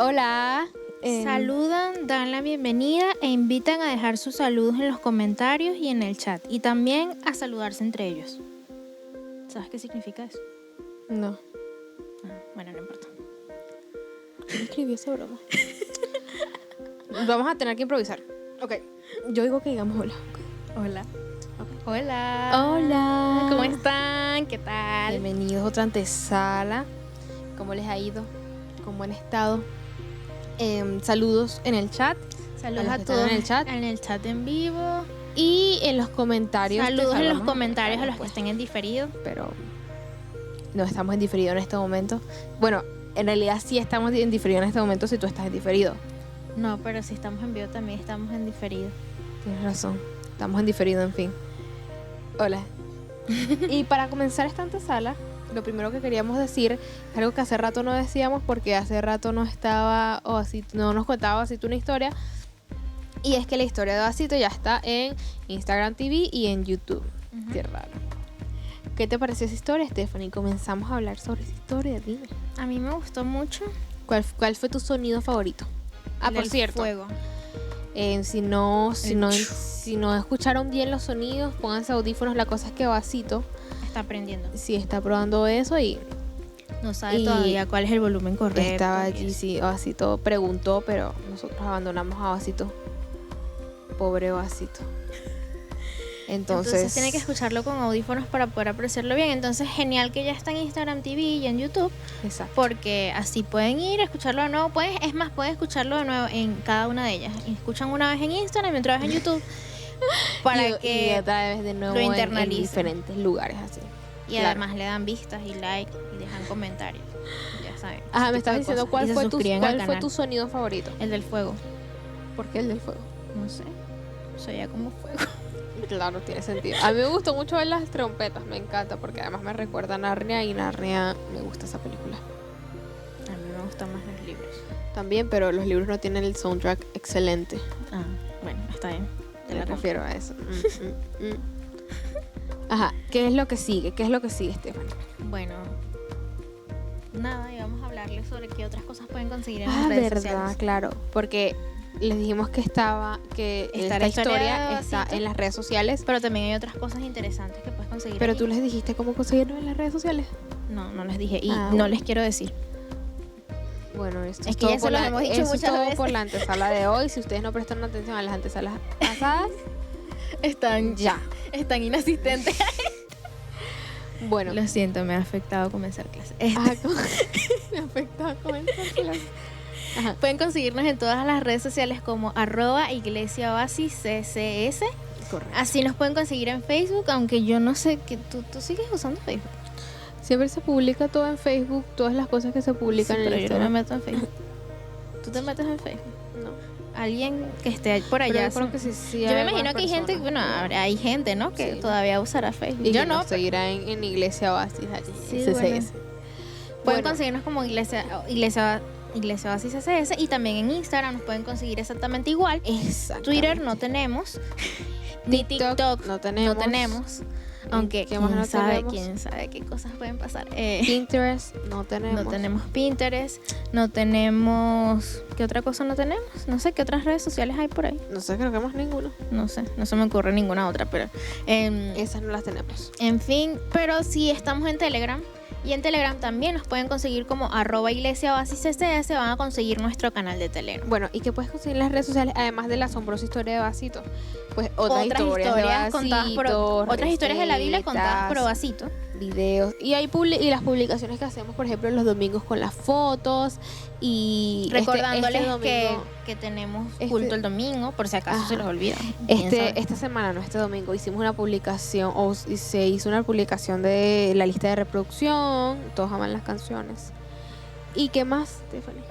Hola. Saludan, dan la bienvenida e invitan a dejar sus saludos en los comentarios y en el chat. Y también a saludarse entre ellos. ¿Sabes qué significa eso? No. Bueno, no importa. ¿Quién escribió esa broma? Vamos a tener que improvisar. Ok. Yo digo que digamos hola. Okay. Hola. Okay. Hola. Hola. ¿Cómo están? ¿Qué tal? Bienvenidos a otra antesala. ¿Cómo les ha ido? ¿Cómo han estado? Saludos en el chat. Saludos a todos en el chat en vivo. Y en los comentarios. Saludos en los comentarios a los que estén en diferido. Pero no estamos en diferido en este momento. Bueno, en realidad sí estamos en diferido en este momento si tú estás en diferido. No, pero si estamos en vivo también estamos en diferido. Tienes razón. Estamos en diferido, en fin. Hola. Y para comenzar esta antesala, lo primero que queríamos decir es algo que hace rato no decíamos porque hace rato no estaba o así no nos contaba así una historia. Y es que la historia de Vasito ya está en Instagram TV y en YouTube. Uh-huh. Qué raro. ¿Qué te pareció esa historia, Stephanie? Comenzamos a hablar sobre esa historia, dime. A mí me gustó mucho. ¿Cuál fue tu sonido favorito? Por cierto. Fuego. Si no escucharon bien los sonidos, pónganse audífonos. La cosa es que Vasito está aprendiendo. Sí, está probando eso y no sabe todavía cuál es el volumen correcto. Estaba allí, sí, Vasito preguntó, pero nosotros abandonamos a Vasito. Pobre Vasito. Entonces tiene que escucharlo con audífonos para poder apreciarlo bien. Entonces, genial que ya está en Instagram TV y en YouTube. Exacto. Porque así pueden ir a escucharlo de nuevo. Pueden escucharlo de nuevo en cada una de ellas. Y escuchan una vez en Instagram y otra vez en YouTube. Para que y otra vez de nuevo lo internalicen en diferentes lugares así. Y claro, además le dan vistas y like y dejan comentarios. Ya saben. Ajá, me estabas diciendo cuál fue tu sonido favorito. El del fuego. ¿Por qué el del fuego? No sé. Soy ya como fuego. Claro, tiene sentido. A mí me gustó mucho ver las trompetas, me encanta porque además me recuerda a Narnia y Narnia me gusta esa película. A mí me gustan más los libros. También, pero los libros no tienen el soundtrack excelente. Ah, bueno, está bien. Me refiero a eso. Ajá, ¿qué es lo que sigue? ¿Qué es lo que sigue, Stephanie? Bueno, nada, y vamos a hablarles sobre qué otras cosas pueden conseguir en las redes sociales. Claro, porque les dijimos que esta historia está en las redes sociales. Pero también hay otras cosas interesantes que puedes conseguir. Pero allí. tú les dijiste cómo conseguirlo en las redes sociales. No les dije y no les quiero decir. Bueno, esto es que ya se lo hemos dicho muchas veces. Por la antesala de hoy. Si ustedes no prestan atención a las antesalas pasadas, están inasistentes. Bueno, lo siento, me ha afectado comenzar clases. Me ha afectado comenzar clases. Ajá. Pueden conseguirnos en todas las redes sociales como @iglesiaoasisccs. Correcto. Así nos pueden conseguir en Facebook, aunque yo no sé que tú sigues usando Facebook. Siempre se publica todo en Facebook, todas las cosas que se publican en Instagram. Instagram. Yo no me meto en Facebook. ¿Tú te metes en Facebook? No. Alguien que esté por allá. Yo creo que sí yo me imagino que hay gente, hay gente, ¿no? Que todavía usará Facebook. Y yo no. Seguirá en Iglesia Oasis allí. Sí, pueden conseguirnos como Iglesia Oasis CCS y también en Instagram nos pueden conseguir exactamente igual. Twitter no tenemos. Ni TikTok no tenemos. Aunque quién sabe qué cosas pueden pasar. Pinterest no tenemos. No tenemos Pinterest, no tenemos... ¿Qué otra cosa no tenemos? No sé, ¿qué otras redes sociales hay por ahí? No sé, creo que más ninguno. No sé, no se me ocurre ninguna otra, pero... esas no las tenemos. En fin, pero sí estamos en Telegram. Y en Telegram también nos pueden conseguir como @iglesiaoasisccs. Van a conseguir nuestro canal de Telegram. Bueno, ¿y qué puedes conseguir en las redes sociales? Además de la asombrosa historia de Vasito, pues otras historias de Vasito, contadas por otras historias de la Biblia contadas por Vasito, videos y las publicaciones que hacemos, por ejemplo, los domingos con las fotos y recordándoles que tenemos culto el domingo, por si acaso se los olvida. Esta semana, no, este domingo hicimos una publicación se hizo una publicación de la lista de reproducción. Todos aman las canciones. ¿Y qué más, Stephanie?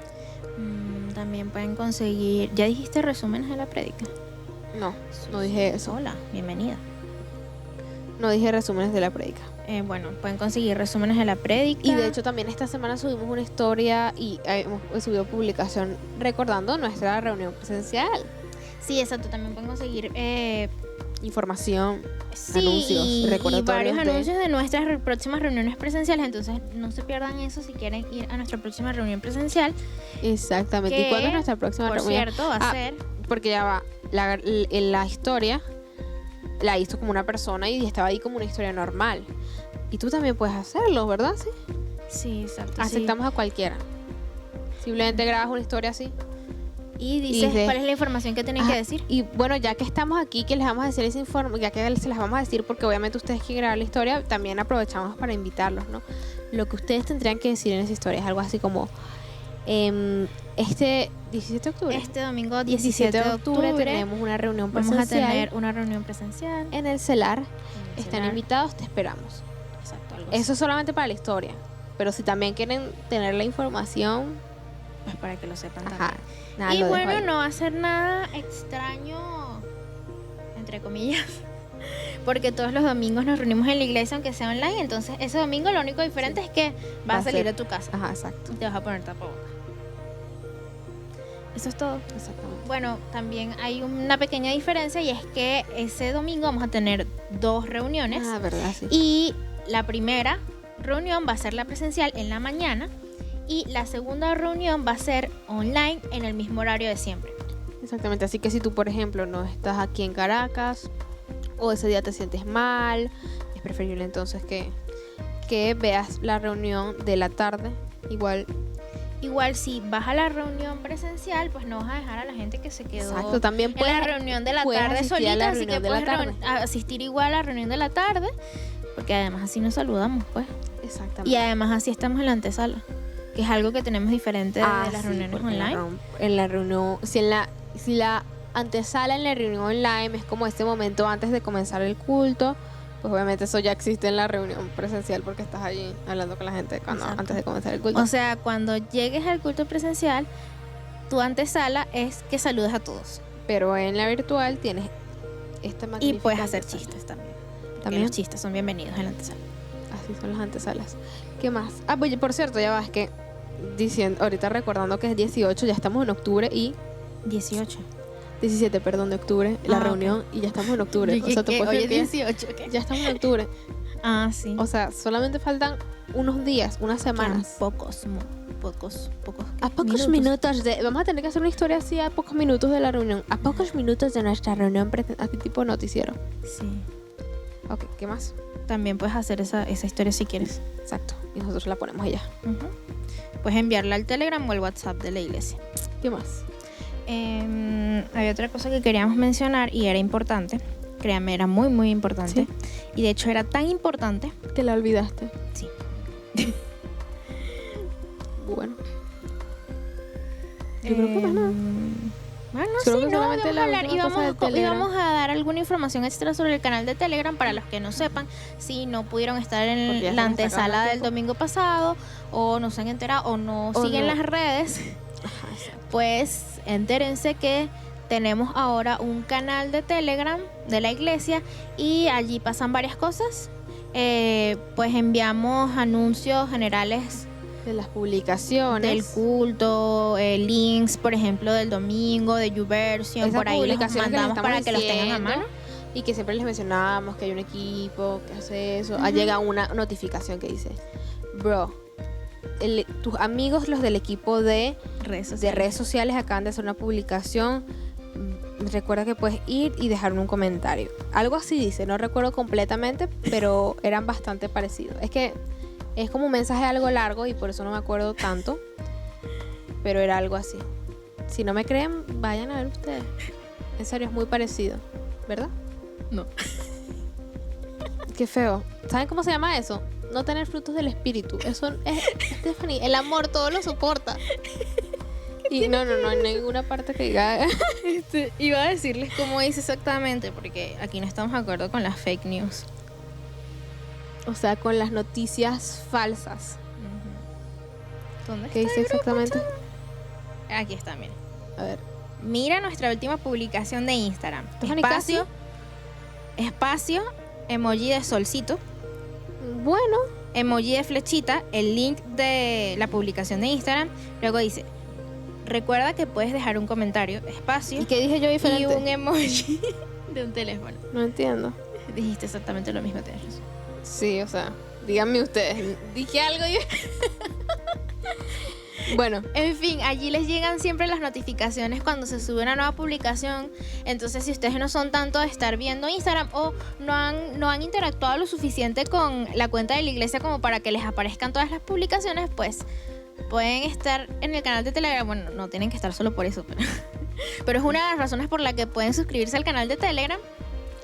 También pueden conseguir... ¿Ya dijiste resúmenes de la prédica? No dije eso. Hola, bienvenida. No dije resúmenes de la prédica. Bueno, pueden conseguir resúmenes de la prédica. Y de hecho también esta semana subimos una historia y hemos subido publicación recordando nuestra reunión presencial. Sí, exacto. También pueden conseguir información, sí, anuncios, y varios anuncios de nuestras próximas reuniones presenciales. Entonces no se pierdan eso si quieren ir a nuestra próxima reunión presencial. Exactamente. ¿Y cuándo es nuestra próxima reunión? Por cierto, va a ser... Porque ya va, la historia la hizo como una persona y estaba ahí como una historia normal. Y tú también puedes hacerlo, ¿verdad? Sí. Sí, exacto. Aceptamos a cualquiera. Simplemente grabas una historia así. Y dices cuál es la información que tienen que decir. Y bueno, ya que estamos aquí, que les vamos a decir esa información, ya que se las vamos a decir, porque obviamente ustedes quieren grabar la historia, también aprovechamos para invitarlos, ¿no? Lo que ustedes tendrían que decir en esa historia es algo así como, este 17 de octubre. Este domingo 17 de octubre tenemos una reunión presencial. Vamos a tener una reunión presencial. En el CELAR. Están invitados, te esperamos. Exacto. Eso es solamente para la historia. Pero si también quieren tener la información, pues para que lo sepan ajá, también. nada, Y bueno, no va a ser nada extraño, entre comillas, porque todos los domingos nos reunimos en la iglesia, aunque sea online. Entonces ese domingo lo único diferente es que vas a salir de tu casa. Ajá, exacto. Y te vas a poner tapabocas. Eso es todo. Exactamente. Bueno, también hay una pequeña diferencia, y es que ese domingo vamos a tener 2 reuniones. Ah, verdad, sí. Y la primera reunión va a ser la presencial en la mañana, y la segunda reunión va a ser online en el mismo horario de siempre. Exactamente, así que si tú, por ejemplo, no estás aquí en Caracas o ese día te sientes mal, es preferible entonces que veas la reunión de la tarde. Igual si vas a la reunión presencial, pues no vas a dejar a la gente que se quedó. Exacto, también puedes, en la reunión de la tarde solita, así que puedes asistir igual a la reunión de la tarde, porque además así nos saludamos, pues. Exactamente. Y además así estamos en la antesala, que es algo que tenemos diferente de las reuniones online. En la reunión, si la antesala en la reunión online es como este momento antes de comenzar el culto, pues obviamente eso ya existe en la reunión presencial, porque estás allí hablando con la gente antes de comenzar el culto. O sea, cuando llegues al culto presencial, tu antesala es que saludes a todos. Pero en la virtual tienes esta magnífica. Y puedes hacer chistes también. También los chistes son bienvenidos en la antesala. Así son las antesalas. ¿Qué más? Ah, pues por cierto, ya va, es que diciendo, ahorita recordando que es 18, ya estamos en octubre y 17, perdón, de octubre, la reunión, y ya estamos en octubre. O sea, te puedes decir 18, ¿qué? Ya estamos en octubre. Ah, sí. O sea, solamente faltan unos días, unas semanas. Pocos. A pocos minutos de... Vamos a tener que hacer una historia así a pocos minutos de la reunión. A pocos minutos de nuestra reunión, así tipo noticiero. Sí. Ok, ¿qué más? También puedes hacer esa historia si quieres. Exacto. Y nosotros la ponemos allá. Puedes enviarla al Telegram o al WhatsApp de la iglesia. ¿Qué más? Había otra cosa que queríamos mencionar y era importante. Créanme, era muy, muy importante. ¿Sí? Y de hecho era tan importante que la olvidaste. Sí. Bueno. Yo creo que más nada. Bueno, creo sí, que no, solamente vamos a hablar y vamos vamos a dar alguna información extra sobre el canal de Telegram para los que no sepan, si no pudieron estar en la antesala del domingo pasado, o no se han enterado, o no siguen las redes. Pues entérense que tenemos ahora un canal de Telegram de la iglesia, y allí pasan varias cosas. Pues enviamos anuncios generales de las publicaciones del culto, links, por ejemplo, del domingo, de YouVersion, por ahí les mandamos para que los tengan a mano. Y que siempre les mencionábamos que hay un equipo que hace eso. Llega una notificación que dice: bro, tus amigos, los del equipo de redes sociales, acaban de hacer una publicación. Recuerda que puedes ir y dejar un comentario. Algo así dice, no recuerdo completamente, pero eran bastante parecidos. Es que es como un mensaje algo largo y por eso no me acuerdo tanto, pero era algo así. Si no me creen, vayan a ver ustedes. En serio, es muy parecido, ¿verdad? No. Qué feo. ¿Saben cómo se llama eso? No tener frutos del espíritu. Eso es, Stephanie, el amor todo lo soporta. Y no hay ninguna parte que diga. Iba a decirles cómo dice exactamente, porque aquí no estamos de acuerdo con las fake news. O sea, con las noticias falsas. ¿Dónde ¿Qué dice exactamente? Aquí está, mira. A ver. Mira nuestra última publicación de Instagram. Espacio, emoji de solcito. Bueno. Emoji de flechita, el link de la publicación de Instagram. Luego dice: recuerda que puedes dejar un comentario, espacio. ¿Y qué dije yo diferente? Y un emoji de un teléfono. No entiendo. Dijiste exactamente lo mismo, tienes razón. Sí, o sea, díganme ustedes. ¿Dije algo yo? Bueno, en fin, allí les llegan siempre las notificaciones cuando se sube una nueva publicación. Entonces, si ustedes no son tanto de estar viendo Instagram o no han interactuado lo suficiente con la cuenta de la iglesia como para que les aparezcan todas las publicaciones, pues pueden estar en el canal de Telegram. Bueno, no tienen que estar solo por eso, pero es una de las razones por la que pueden suscribirse al canal de Telegram.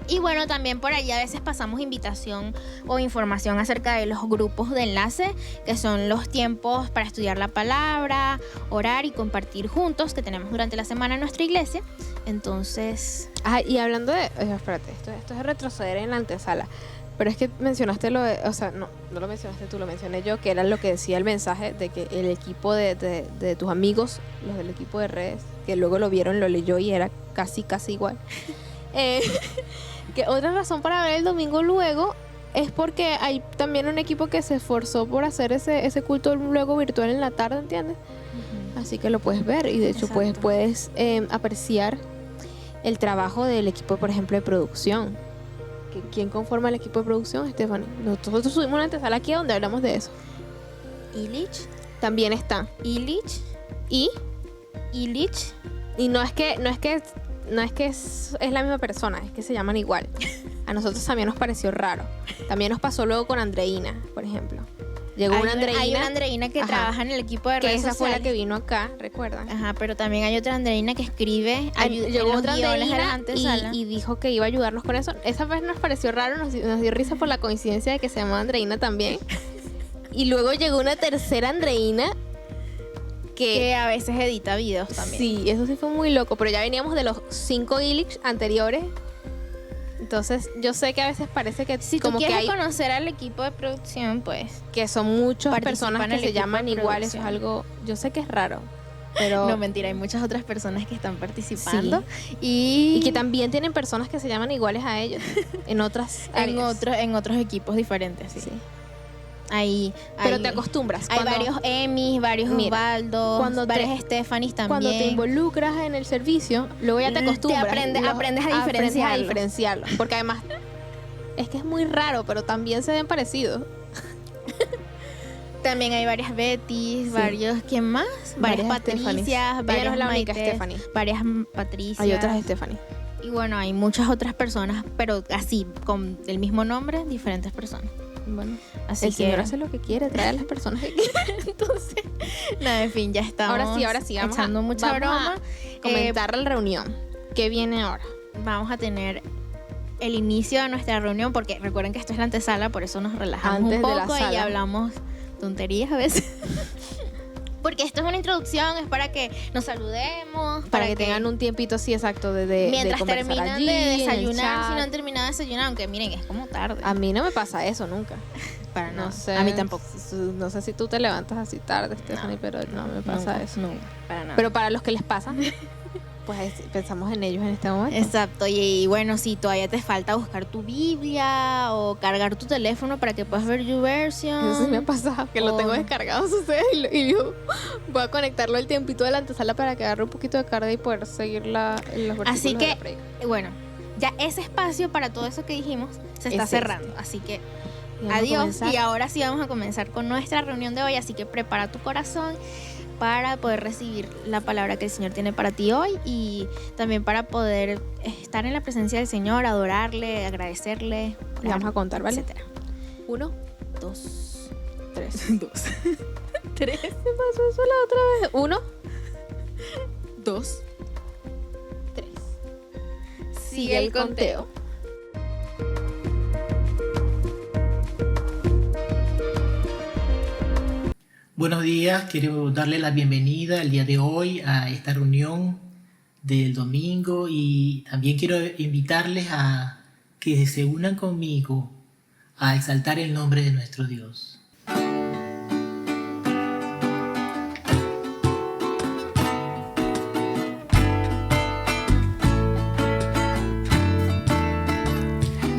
Y bueno, también por allí a veces pasamos invitación o información acerca de los grupos de enlace, que son los tiempos para estudiar la palabra, orar y compartir juntos que tenemos durante la semana en nuestra iglesia. Entonces... y hablando de... espérate, esto es retroceder en la antesala. Pero es que mencionaste lo de... O sea, no lo mencionaste tú, lo mencioné yo, que era lo que decía el mensaje de que el equipo de tus amigos, los del equipo de redes, que luego lo vieron, lo leyó y era casi igual. Que otra razón para ver el domingo luego es porque hay también un equipo que se esforzó por hacer ese culto luego virtual en la tarde, ¿entiendes? Uh-huh. Así que lo puedes ver y de hecho puedes apreciar el trabajo del equipo, por ejemplo, de producción. ¿Quién conforma el equipo de producción, Stephanie? Nosotros subimos una antesala aquí donde hablamos de eso. Illich también está. Illich y no es que es la misma persona, es que se llaman igual. A nosotros también nos pareció raro. También nos pasó luego con Andreina, por ejemplo. Llegó una Andreina. Hay una Andreina que trabaja en el equipo de redes sociales. Que esa fue la que vino acá, ¿recuerdan? Ajá, pero también hay otra Andreina que escribe. Llegó otra Andreina y dijo que iba a ayudarnos con eso. Esa vez nos pareció raro, nos dio risa por la coincidencia de que se llamaba Andreina también. Y luego llegó una tercera Andreina que a veces edita videos también. Sí, eso sí fue muy loco, pero ya veníamos de los 5 Illich anteriores. Entonces, yo sé que a veces parece que si como tú quieres que hay conocer al equipo de producción, pues que son muchas personas que se llaman igual, eso es algo, yo sé que es raro, pero no, mentira, hay muchas otras personas que están participando, sí. y que también tienen personas que se llaman iguales a ellos en otras áreas. en otros equipos diferentes, sí. Pero te acostumbras. Hay varios Emmys, varios Osvaldo, varias Stephanies también. Cuando te involucras en el servicio, luego ya te acostumbras. Aprendes a diferenciarlo. Porque además, es que es muy raro, pero también se ven parecidos. También hay varias Bettys, varios... ¿Quién más? Varias Patricias, varias no es la única Stephanie. Varias Patricias. Hay otras Stephanie. Y bueno, hay muchas otras personas, pero así, con el mismo nombre, diferentes personas. Bueno, así el Señor hace lo que quiere, trae a las personas que quiere. Entonces, nada, en fin, ya estamos. Ahora sí, vamos echando mucha broma. A comentar la reunión. ¿Qué viene ahora? Vamos a tener el inicio de nuestra reunión, porque recuerden que esto es la antesala, por eso nos relajamos un poco y hablamos tonterías a veces. Porque esto es una introducción, es para que nos saludemos. Para que tengan un tiempito así exacto mientras de terminan allí, de desayunar, si no han terminado de desayunar, aunque miren, es como tarde. A mí no me pasa eso nunca. Para nada. No sé, a mí tampoco. No sé si tú te levantas así tarde, Stephanie, pero no me pasa eso. Nunca, para nada. Pero para los que les pasa, pues pensamos en ellos en este momento. Exacto, y bueno, si todavía te falta buscar tu Biblia o cargar tu teléfono para que puedas ver YouVersion. Eso sí me ha pasado, que lo tengo descargado, sucede, y yo voy a conectarlo el tiempito de la antesala para que agarre un poquito de carga y poder seguir los versículos. Así que, de la predica. Bueno, ya ese espacio para todo eso que dijimos se está cerrando, así que adiós, y ahora sí vamos a comenzar con nuestra reunión de hoy, así que prepara tu corazón para poder recibir la palabra que el Señor tiene para ti hoy y también para poder estar en la presencia del Señor, adorarle, agradecerle. Y vamos a contar, ¿vale? Etcétera. 1, 2, 3. 2. 3. ¿Qué pasó eso la otra vez? 1, 2, 3. Sigue el conteo. Buenos días, quiero darle la bienvenida el día de hoy a esta reunión del domingo y también quiero invitarles a que se unan conmigo a exaltar el nombre de nuestro Dios.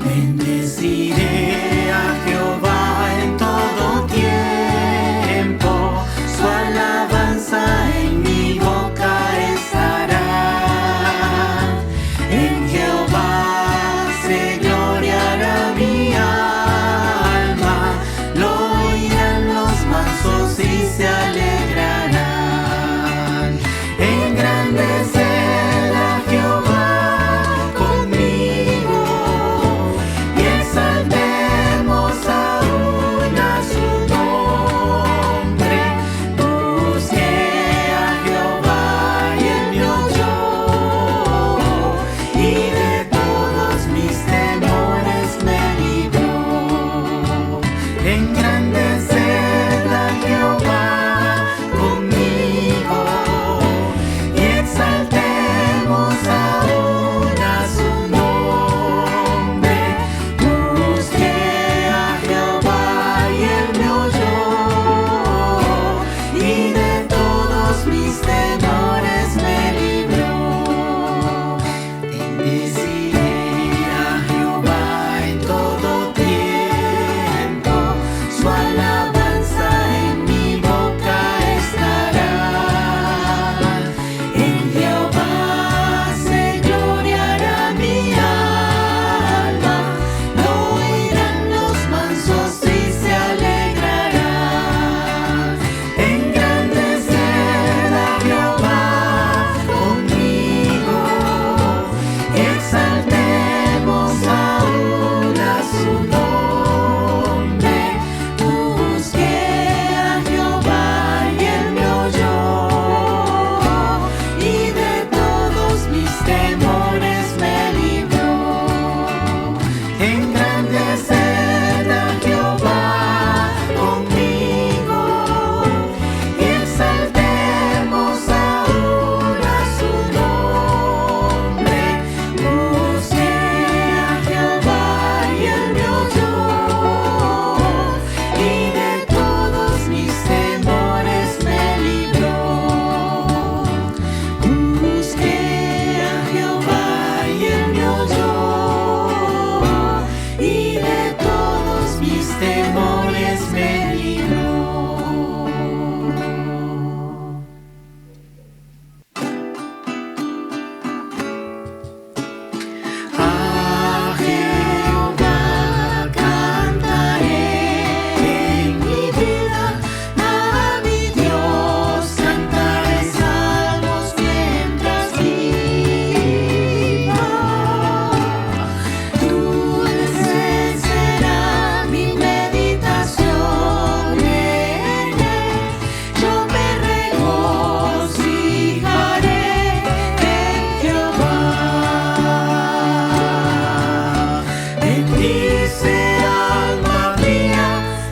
Bendeciré a Jehová en todo tiempo, su alabanza en mi boca Engrandeced a Jehová conmigo y exaltemos aún a su nombre. Busqué a Jehová y él me oyó y de todos mis temores me libró. Busqué a Jehová y él me oyó y de todos mis temores me libró. A Jehová cantaré en mi vida, a mi Dios cantaré salmos mientras viva. Dulce será mi meditación en él, yo me regocijaré en Jehová. Bendice alma mía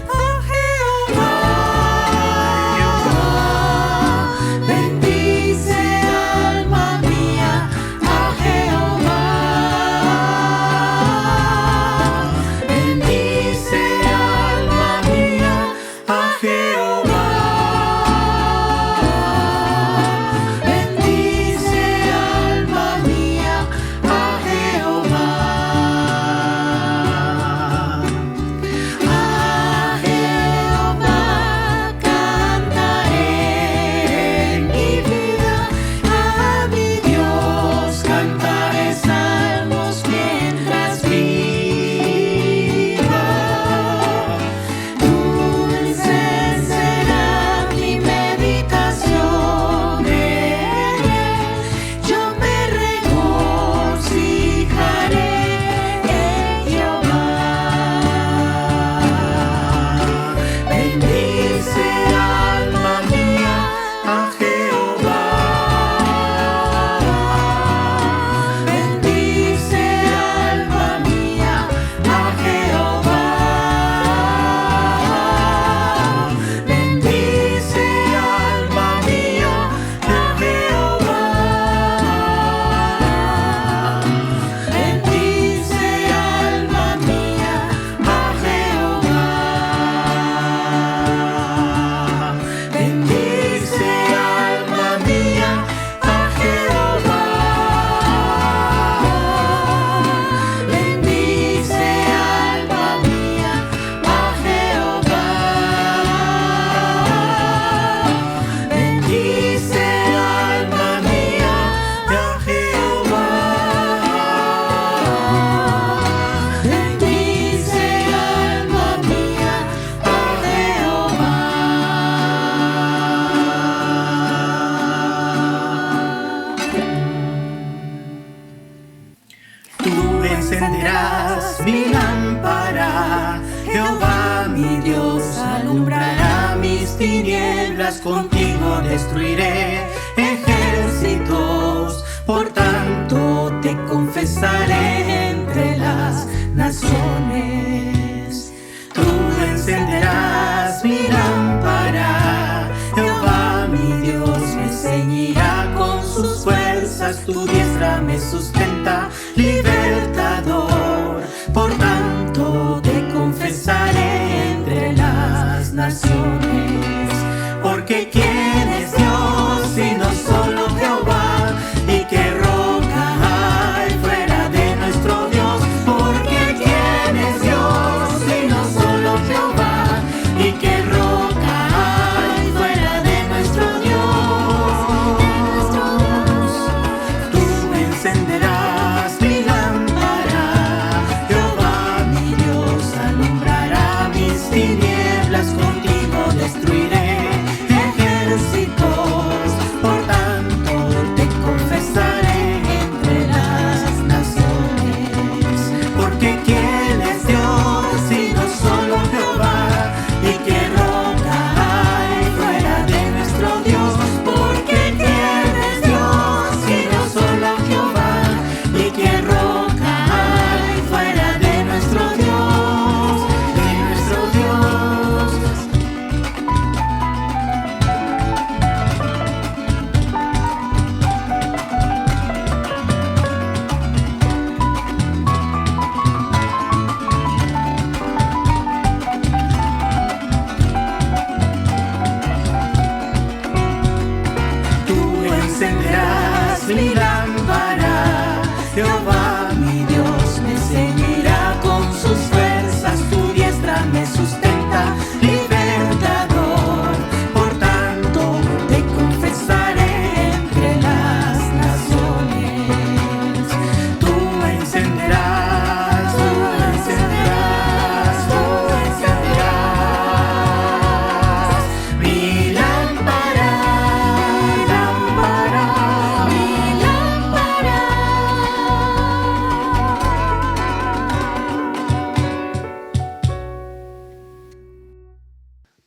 a Jehová. Bendice alma mía a Jehová. Bendice alma mía a Jehová. Bendice alma mía a Jehová. A Jehová cantaré en mi vida, a mi Dios cantaré salmos mientras viva. Dulce será mi meditación en él, yo me regocijaré en Jehová. Bendice alma mía a Jehová. Bendice alma mía a Jehová. Bendice alma mía a Jehová. Bendice alma mía a Jehová. Bendice alma mía a Jehová. Bendice alma mía a Jehová. Bendice alma mía a Jehová. Bendice alma mía a Jehová. Tú encenderás mi lámpara, Jehová mi Dios alumbrará mis tinieblas, contigo destruiré ejércitos, por tanto te confesaré entre las naciones. Tú encenderás mi lámpara, Jehová mi Dios me ceñirá con sus fuerzas, tu diestra me sustenta, libertador, por tanto te confesaré entre las naciones. Porque ¿quién es Dios sino solo Jehová? ¿Y qué roca hay fuera de nuestro Dios? Porque ¿quién es Dios sino solo Jehová? ¿Y qué roca hay fuera de nuestro Dios? Tú encenderás mi lámpara,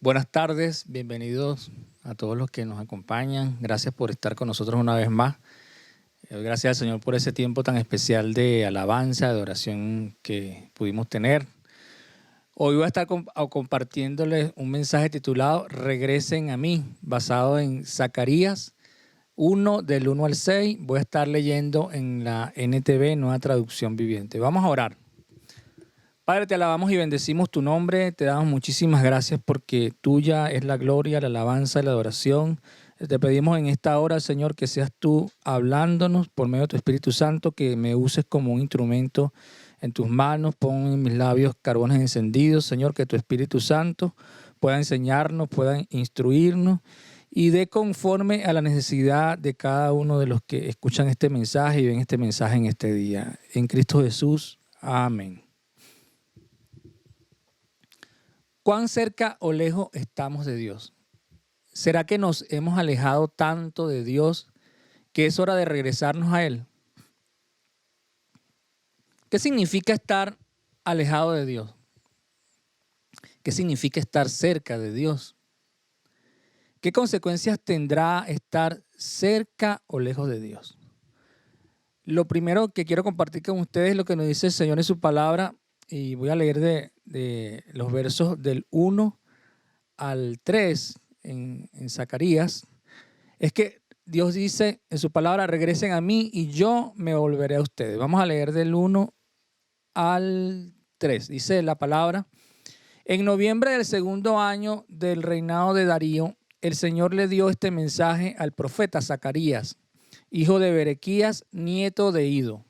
Buenas tardes, bienvenidos a todos los que nos acompañan. Gracias por estar con nosotros una vez más. Gracias al Señor por ese tiempo tan especial de alabanza, de oración que pudimos tener. Hoy voy a estar compartiéndoles un mensaje titulado Regresen a mí, basado en Zacarías 1, del 1 al 6. Voy a estar leyendo en la NTV, Nueva Traducción Viviente. Vamos a orar. Padre, te alabamos y bendecimos tu nombre. Te damos muchísimas gracias porque tuya es la gloria, la alabanza y la adoración. Te pedimos en esta hora, Señor, que seas tú hablándonos por medio de tu Espíritu Santo, que me uses como un instrumento en tus manos. Pon en mis labios carbones encendidos, Señor, que tu Espíritu Santo pueda enseñarnos, pueda instruirnos y dé conforme a la necesidad de cada uno de los que escuchan este mensaje y ven este mensaje en este día. En Cristo Jesús. Amén. ¿Cuán cerca o lejos estamos de Dios? ¿Será que nos hemos alejado tanto de Dios que es hora de regresarnos a Él? ¿Qué significa estar alejado de Dios? ¿Qué significa estar cerca de Dios? ¿Qué consecuencias tendrá estar cerca o lejos de Dios? Lo primero que quiero compartir con ustedes es lo que nos dice el Señor en su palabra. Y voy a leer de los versos del 1 al 3 en Zacarías. Es que Dios dice en su palabra, regresen a mí y yo me volveré a ustedes. Vamos a leer del 1 al 3. Dice la palabra, en noviembre del segundo año del reinado de Darío, el Señor le dio este mensaje al profeta Zacarías, hijo de Berequías, nieto de Ido.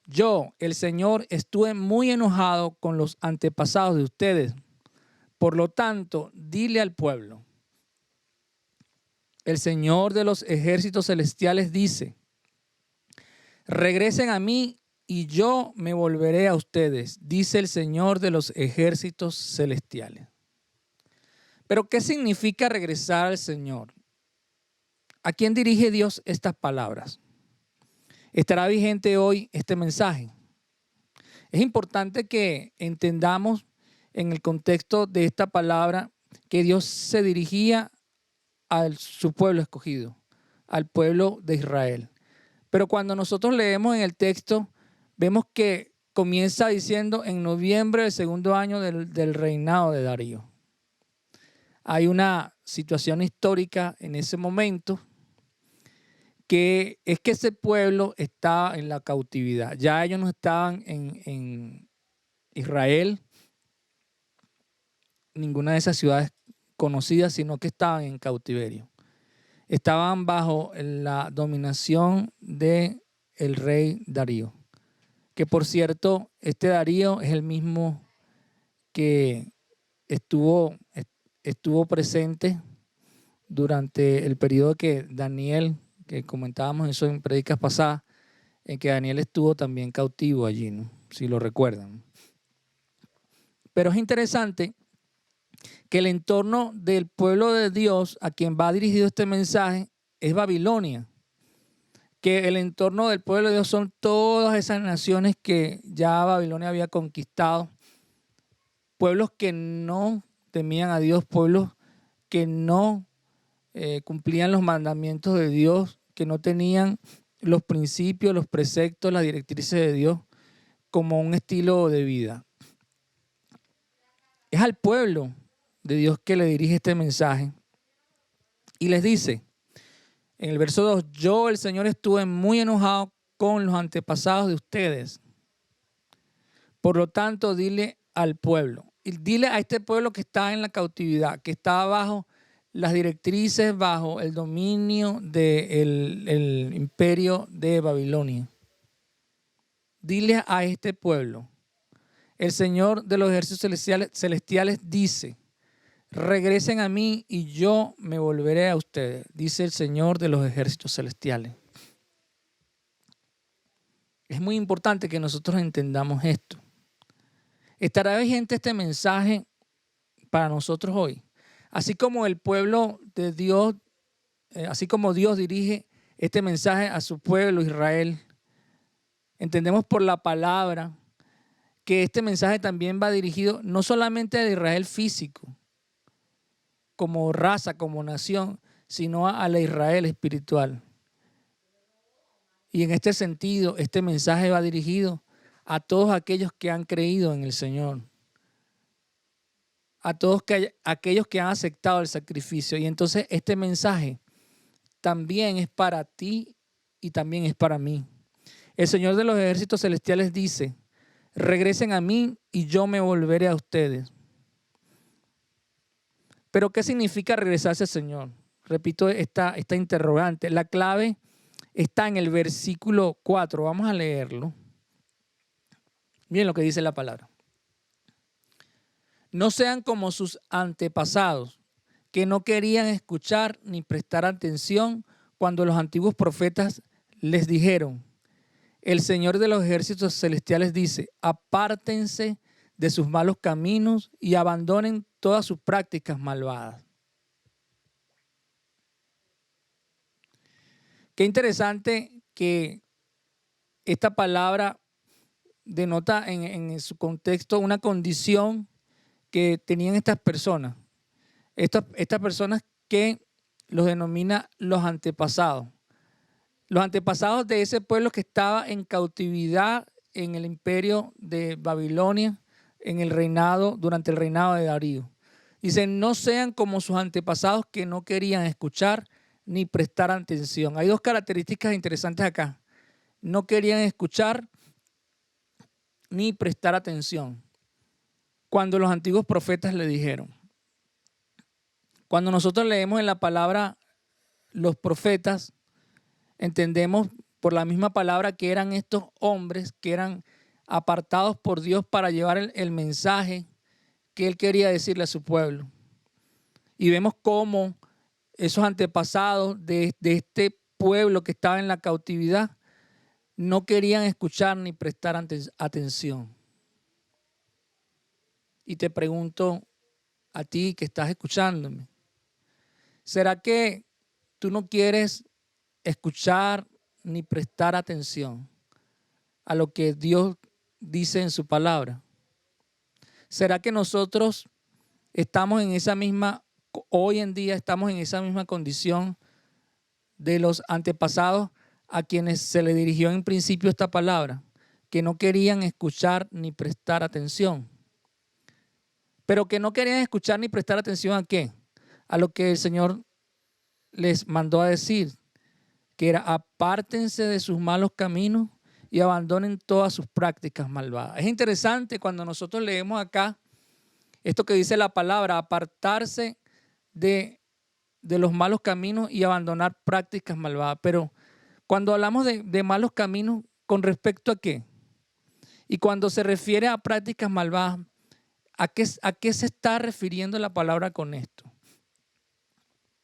Yo, el Señor, estuve muy enojado con los antepasados de ustedes. Por lo tanto, dile al pueblo, el Señor de los ejércitos celestiales dice, regresen a mí y yo me volveré a ustedes, dice el Señor de los ejércitos celestiales. Pero, ¿qué significa regresar al Señor? ¿A quién dirige Dios estas palabras? ¿Estará vigente hoy este mensaje? Es importante que entendamos en el contexto de esta palabra que Dios se dirigía a su pueblo escogido, al pueblo de Israel. Pero cuando nosotros leemos en el texto, vemos que comienza diciendo en noviembre del segundo año del reinado de Darío. Hay una situación histórica en ese momento que es que ese pueblo estaba en la cautividad. Ya ellos no estaban en Israel, ninguna de esas ciudades conocidas, sino que estaban en cautiverio. Estaban bajo la dominación del rey Darío, que por cierto, este Darío es el mismo que estuvo presente durante el periodo que Daniel, que comentábamos eso en prédicas pasadas, en que Daniel estuvo también cautivo allí, ¿no? Si lo recuerdan. Pero es interesante que el entorno del pueblo de Dios a quien va dirigido este mensaje es Babilonia, que el entorno del pueblo de Dios son todas esas naciones que ya Babilonia había conquistado, pueblos que no temían a Dios, pueblos que no cumplían los mandamientos de Dios, que no tenían los principios, los preceptos, las directrices de Dios como un estilo de vida. Es al pueblo de Dios que le dirige este mensaje y les dice en el verso 2, yo el Señor estuve muy enojado con los antepasados de ustedes. Por lo tanto, dile al pueblo, y dile a este pueblo que está en la cautividad, que está bajo las directrices, bajo el dominio del imperio de Babilonia. Dile a este pueblo, el Señor de los ejércitos celestiales dice, regresen a mí y yo me volveré a ustedes, dice el Señor de los ejércitos celestiales. Es muy importante que nosotros entendamos esto. ¿Estará vigente este mensaje para nosotros hoy? Así como el pueblo de Dios, así como Dios dirige este mensaje a su pueblo Israel, entendemos por la palabra que este mensaje también va dirigido no solamente al Israel físico, como raza, como nación, sino a la Israel espiritual. Y en este sentido, este mensaje va dirigido a todos aquellos que han creído en el Señor, a todos aquellos que han aceptado el sacrificio. Y entonces este mensaje también es para ti y también es para mí. El Señor de los ejércitos celestiales dice: regresen a mí y yo me volveré a ustedes. Pero ¿qué significa regresarse al Señor? Repito esta interrogante. La clave está en el versículo 4. Vamos a leerlo. Miren lo que dice la palabra. No sean como sus antepasados, que no querían escuchar ni prestar atención cuando los antiguos profetas les dijeron: el Señor de los ejércitos celestiales dice, apártense de sus malos caminos y abandonen todas sus prácticas malvadas. Qué interesante que esta palabra denota en su contexto una condición que tenían estas personas. Estas personas que los denomina los antepasados. Los antepasados de ese pueblo que estaba en cautividad en el imperio de Babilonia, durante el reinado de Darío. Dicen, no sean como sus antepasados que no querían escuchar ni prestar atención. Hay dos características interesantes acá. No querían escuchar ni prestar atención cuando los antiguos profetas le dijeron. Cuando nosotros leemos en la palabra los profetas, entendemos por la misma palabra que eran estos hombres que eran apartados por Dios para llevar el mensaje que Él quería decirle a su pueblo. Y vemos cómo esos antepasados de este pueblo que estaba en la cautividad no querían escuchar ni prestar atención. Y te pregunto a ti que estás escuchándome, ¿será que tú no quieres escuchar ni prestar atención a lo que Dios dice en su palabra? ¿Será que nosotros hoy en día estamos en esa misma condición de los antepasados a quienes se le dirigió en principio esta palabra, que no querían escuchar ni prestar atención? Pero que no querían escuchar ni prestar atención ¿a qué? A lo que el Señor les mandó a decir, que era apártense de sus malos caminos y abandonen todas sus prácticas malvadas. Es interesante cuando nosotros leemos acá esto que dice la palabra, apartarse de los malos caminos y abandonar prácticas malvadas. Pero cuando hablamos de malos caminos, ¿con respecto a qué? Y cuando se refiere a prácticas malvadas, ¿a qué se está refiriendo la palabra con esto?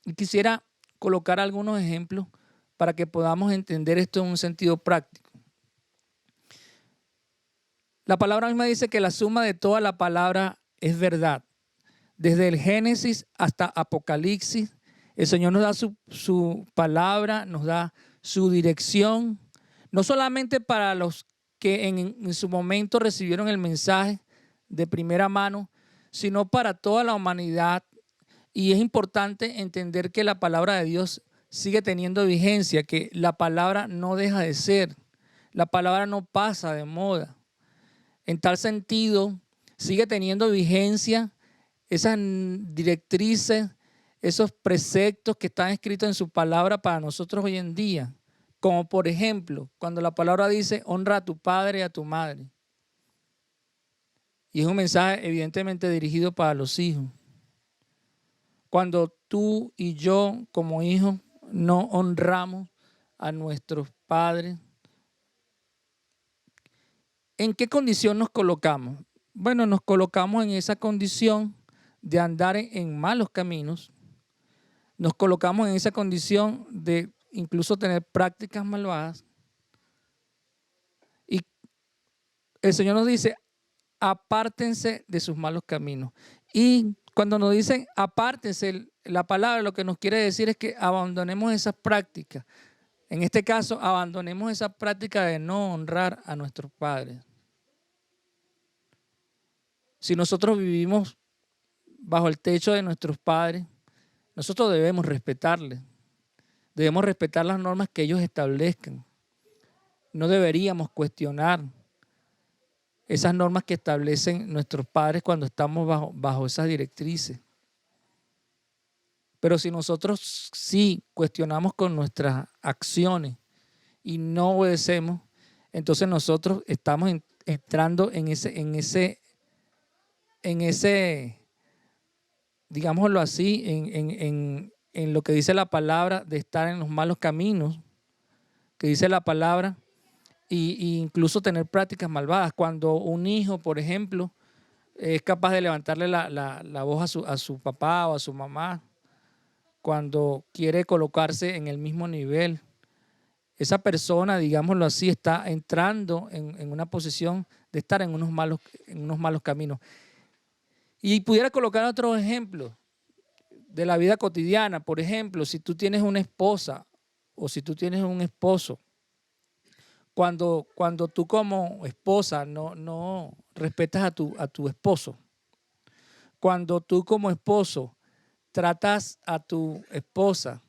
Y quisiera colocar algunos ejemplos para que podamos entender esto en un sentido práctico. La palabra misma dice que la suma de toda la palabra es verdad. Desde el Génesis hasta Apocalipsis, el Señor nos da su palabra, nos da su dirección, no solamente para los que en su momento recibieron el mensaje de primera mano, sino para toda la humanidad. Y es importante entender que la palabra de Dios sigue teniendo vigencia, que la palabra no deja de ser, la palabra no pasa de moda. En tal sentido, sigue teniendo vigencia esas directrices, esos preceptos que están escritos en su palabra para nosotros hoy en día. Como por ejemplo, cuando la palabra dice, honra a tu padre y a tu madre. Y es un mensaje evidentemente dirigido para los hijos. Cuando tú y yo como hijos no honramos a nuestros padres, ¿en qué condición nos colocamos? Bueno, nos colocamos en esa condición de andar en malos caminos. Nos colocamos en esa condición de incluso tener prácticas malvadas. Y el Señor nos dice, apártense de sus malos caminos. Y cuando nos dicen apártense, la palabra lo que nos quiere decir es que abandonemos esas prácticas. En este caso, abandonemos esa práctica de no honrar a nuestros padres. Si nosotros vivimos bajo el techo de nuestros padres, nosotros debemos respetarles. Debemos respetar las normas que ellos establezcan. No deberíamos cuestionar esas normas que establecen nuestros padres cuando estamos bajo esas directrices. Pero si nosotros sí cuestionamos con nuestras acciones y no obedecemos, entonces nosotros estamos entrando en ese, digámoslo así, en lo que dice la palabra de estar en los malos caminos, que dice la palabra, y incluso tener prácticas malvadas. Cuando un hijo, por ejemplo, es capaz de levantarle la voz a su papá o a su mamá, cuando quiere colocarse en el mismo nivel, esa persona, digámoslo así, está entrando en una posición de estar en unos malos caminos. Y pudiera colocar otro ejemplo de la vida cotidiana. Por ejemplo, si tú tienes una esposa o si tú tienes un esposo, cuando tú como esposa no respetas a tu esposo, cuando tú como esposo tratas a tu esposa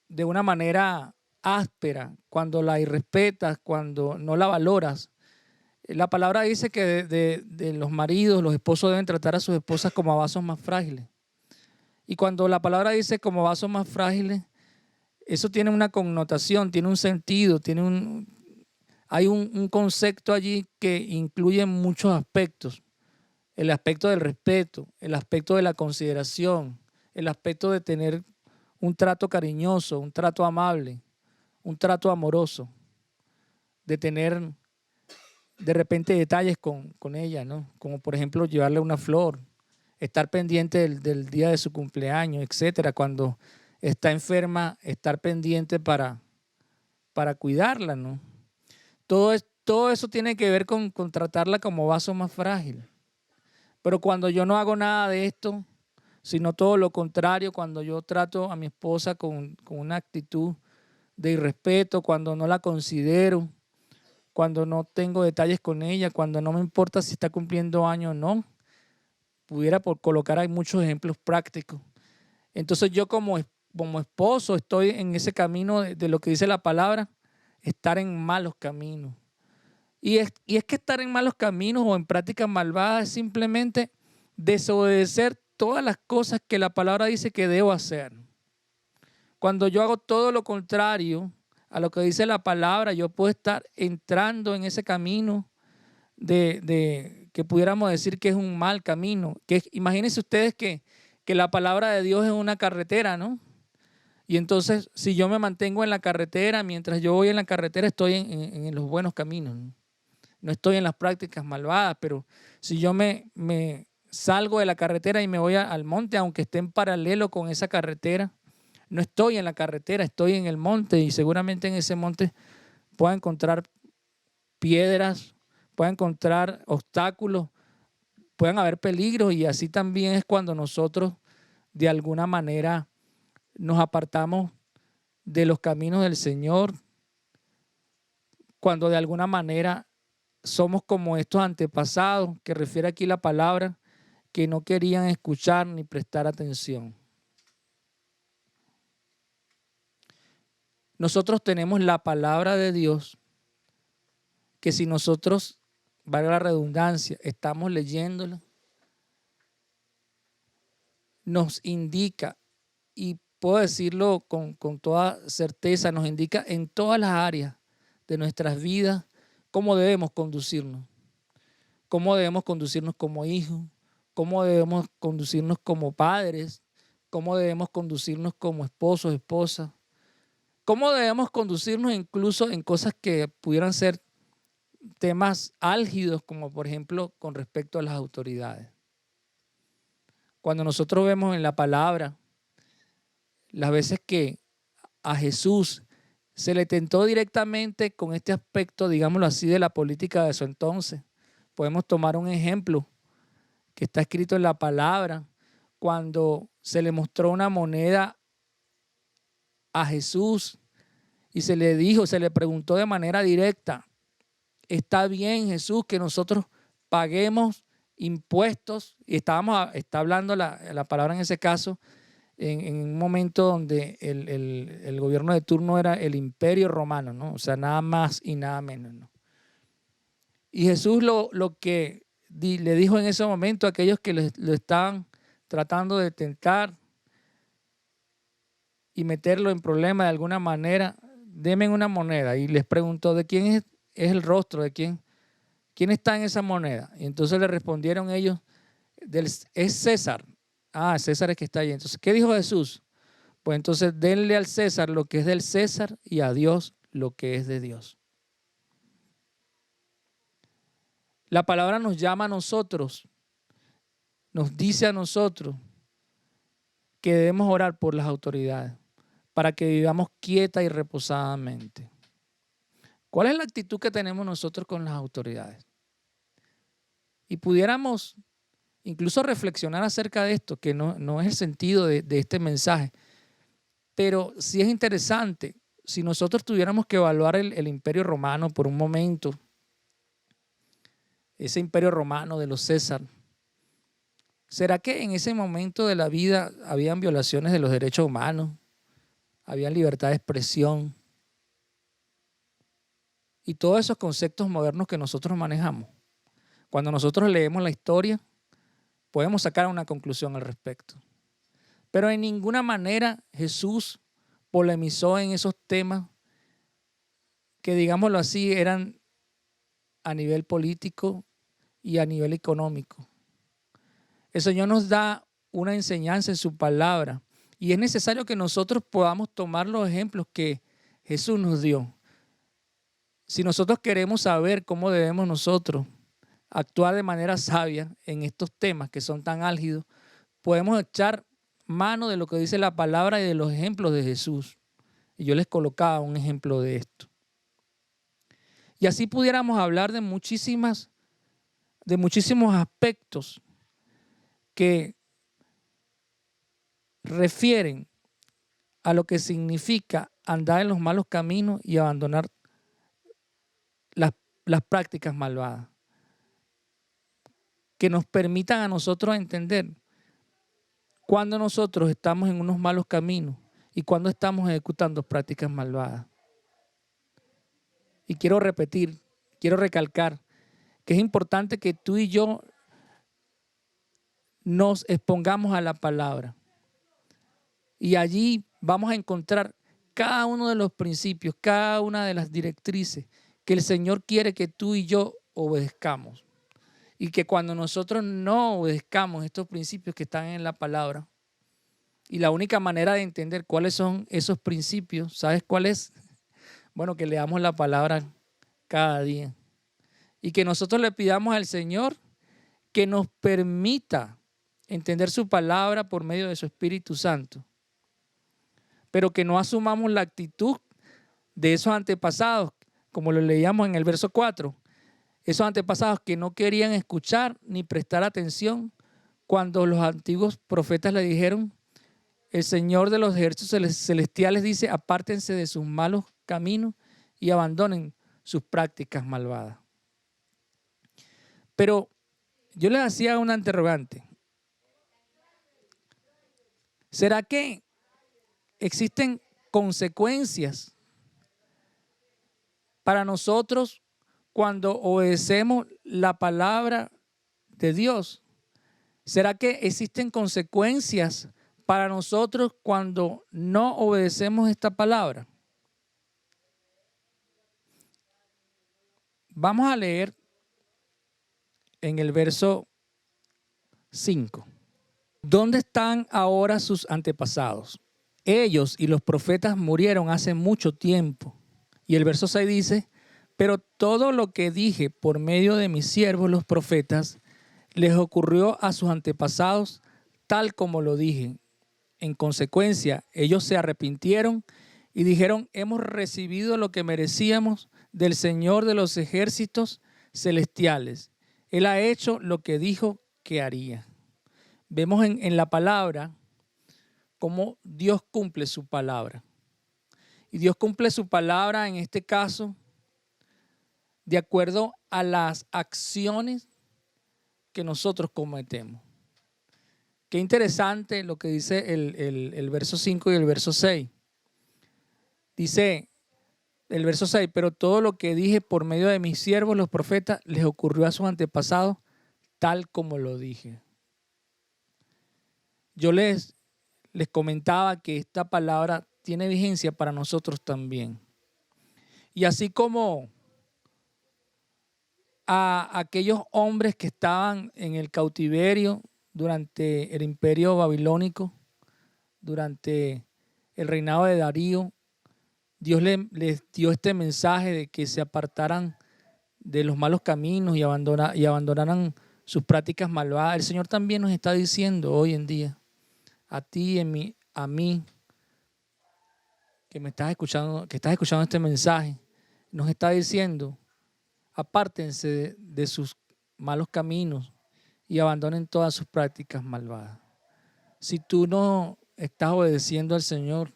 de una manera áspera, cuando la irrespetas, cuando no la valoras, la palabra dice que de los maridos, los esposos deben tratar a sus esposas como a vasos más frágiles. Y cuando la palabra dice como vasos más frágiles, eso tiene una connotación, tiene un sentido, hay un concepto allí que incluye muchos aspectos. El aspecto del respeto, el aspecto de la consideración, el aspecto de tener un trato cariñoso, un trato amable, un trato amoroso, de tener de repente detalles con ella, ¿no? Como por ejemplo llevarle una flor, estar pendiente del día de su cumpleaños, etcétera. Cuando está enferma, estar pendiente para cuidarla, ¿no? Todo eso tiene que ver con tratarla como vaso más frágil. Pero cuando yo no hago nada de esto, sino todo lo contrario, cuando yo trato a mi esposa con una actitud de irrespeto, cuando no la considero, cuando no tengo detalles con ella, cuando no me importa si está cumpliendo años o no, pudiera por colocar hay muchos ejemplos prácticos. Entonces yo como esposo estoy en ese camino de lo que dice la palabra, estar en malos caminos. Y es que estar en malos caminos o en prácticas malvadas es simplemente desobedecer todas las cosas que la palabra dice que debo hacer. Cuando yo hago todo lo contrario a lo que dice la palabra, yo puedo estar entrando en ese camino de que pudiéramos decir que es un mal camino. Imagínense ustedes que la palabra de Dios es una carretera, ¿no? Y entonces, si yo me mantengo en la carretera, mientras yo voy en la carretera, estoy en los buenos caminos, ¿no? No estoy en las prácticas malvadas, pero si yo me salgo de la carretera y me voy al monte, aunque esté en paralelo con esa carretera, no estoy en la carretera, estoy en el monte y seguramente en ese monte puedo encontrar piedras, puedo encontrar obstáculos, pueden haber peligros y así también es cuando nosotros de alguna manera nos apartamos de los caminos del Señor, cuando de alguna manera somos como estos antepasados que refiere aquí la palabra, que no querían escuchar ni prestar atención. Nosotros tenemos la palabra de Dios, que si nosotros, valga la redundancia, estamos leyéndola, nos indica, y puedo decirlo con toda certeza, nos indica en todas las áreas de nuestras vidas cómo debemos conducirnos como hijos, cómo debemos conducirnos como padres, cómo debemos conducirnos como esposos, esposas, cómo debemos conducirnos incluso en cosas que pudieran ser temas álgidos, como por ejemplo con respecto a las autoridades. Cuando nosotros vemos en la palabra las veces que a Jesús se le tentó directamente con este aspecto, digámoslo así, de la política de su entonces. Podemos tomar un ejemplo que está escrito en la palabra, cuando se le mostró una moneda a Jesús y se le preguntó de manera directa, ¿está bien, Jesús, que nosotros paguemos impuestos, y está hablando la palabra en ese caso, en un momento donde el gobierno de turno era el Imperio Romano, ¿no? O sea, nada más y nada menos, ¿no? Y Jesús lo que le dijo en ese momento a aquellos que lo estaban tratando de tentar y meterlo en problema de alguna manera, denme una moneda. Y les preguntó, ¿de quién es el rostro? ¿De quién está en esa moneda? Y entonces le respondieron ellos, es César. Ah, César es que está ahí. Entonces, ¿qué dijo Jesús? Pues entonces denle al César lo que es del César y a Dios lo que es de Dios. La palabra nos llama a nosotros, nos dice a nosotros que debemos orar por las autoridades para que vivamos quieta y reposadamente. ¿Cuál es la actitud que tenemos nosotros con las autoridades? Y pudiéramos incluso reflexionar acerca de esto, que no es el sentido de este mensaje, pero sí es interesante, si nosotros tuviéramos que evaluar el Imperio Romano por un momento, ese Imperio Romano de los César, ¿será que en ese momento de la vida habían violaciones de los derechos humanos? ¿Habían libertad de expresión? Y todos esos conceptos modernos que nosotros manejamos. Cuando nosotros leemos la historia, podemos sacar una conclusión al respecto. Pero en ninguna manera Jesús polemizó en esos temas que, digámoslo así, eran a nivel político y a nivel económico. El Señor nos da una enseñanza en su palabra y es necesario que nosotros podamos tomar los ejemplos que Jesús nos dio. Si nosotros queremos saber cómo debemos nosotros actuar de manera sabia en estos temas que son tan álgidos, podemos echar mano de lo que dice la palabra y de los ejemplos de Jesús. Y yo les colocaba un ejemplo de esto. Y así pudiéramos hablar de muchísimos aspectos que refieren a lo que significa andar en los malos caminos y abandonar las prácticas malvadas, que nos permitan a nosotros entender cuando nosotros estamos en unos malos caminos y cuando estamos ejecutando prácticas malvadas. Y quiero repetir, quiero recalcar que es importante que tú y yo nos expongamos a la palabra. Y allí vamos a encontrar cada uno de los principios, cada una de las directrices que el Señor quiere que tú y yo obedezcamos. Y que cuando nosotros no obedezcamos estos principios que están en la palabra, y la única manera de entender cuáles son esos principios, ¿sabes cuál es? Bueno, que leamos la palabra cada día. Y que nosotros le pidamos al Señor que nos permita entender su palabra por medio de su Espíritu Santo. Pero que no asumamos la actitud de esos antepasados, como lo leíamos en el verso 4. Esos antepasados que no querían escuchar ni prestar atención cuando los antiguos profetas le dijeron, el Señor de los ejércitos celestiales dice, apártense de sus malos caminos y abandonen sus prácticas malvadas. Pero yo les hacía una interrogante. ¿Será que existen consecuencias para nosotros cuando obedecemos la palabra de Dios? ¿Será que existen consecuencias para nosotros cuando no obedecemos esta palabra? Vamos a leer en el verso 5. ¿Dónde están ahora sus antepasados? Ellos y los profetas murieron hace mucho tiempo. Y el verso 6 dice, pero todo lo que dije por medio de mis siervos los profetas, les ocurrió a sus antepasados tal como lo dije. En consecuencia, ellos se arrepintieron y dijeron, hemos recibido lo que merecíamos del Señor de los ejércitos celestiales. Él ha hecho lo que dijo que haría. Vemos en la palabra cómo Dios cumple su palabra. Y Dios cumple su palabra en este caso de acuerdo a las acciones, que nosotros cometemos. Qué interesante lo que dice el verso 5 y el verso 6. Dice el verso 6, pero todo lo que dije por medio de mis siervos, los profetas, les ocurrió a sus antepasados, tal como lo dije. Yo les comentaba que esta palabra tiene vigencia para nosotros también. Y así como a aquellos hombres que estaban en el cautiverio durante el imperio babilónico, durante el reinado de Darío, Dios les dio este mensaje de que se apartaran de los malos caminos y abandonaran sus prácticas malvadas. El Señor también nos está diciendo hoy en día, a ti, a mí, que me estás escuchando, que estás escuchando este mensaje, nos está diciendo, apártense de sus malos caminos y abandonen todas sus prácticas malvadas. Si tú no estás obedeciendo al Señor,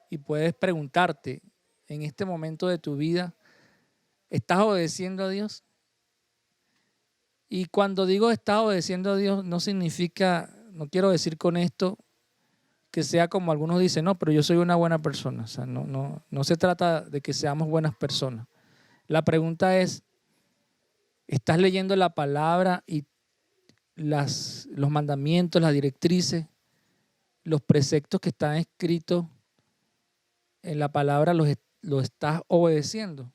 y puedes preguntarte en este momento de tu vida, ¿estás obedeciendo a Dios? Y cuando digo estás obedeciendo a Dios, no significa, no quiero decir con esto que sea como algunos dicen, no, pero yo soy una buena persona. O sea, no se trata de que seamos buenas personas. La pregunta es, ¿estás leyendo la palabra y los mandamientos, las directrices, los preceptos que están escritos en la palabra lo estás obedeciendo?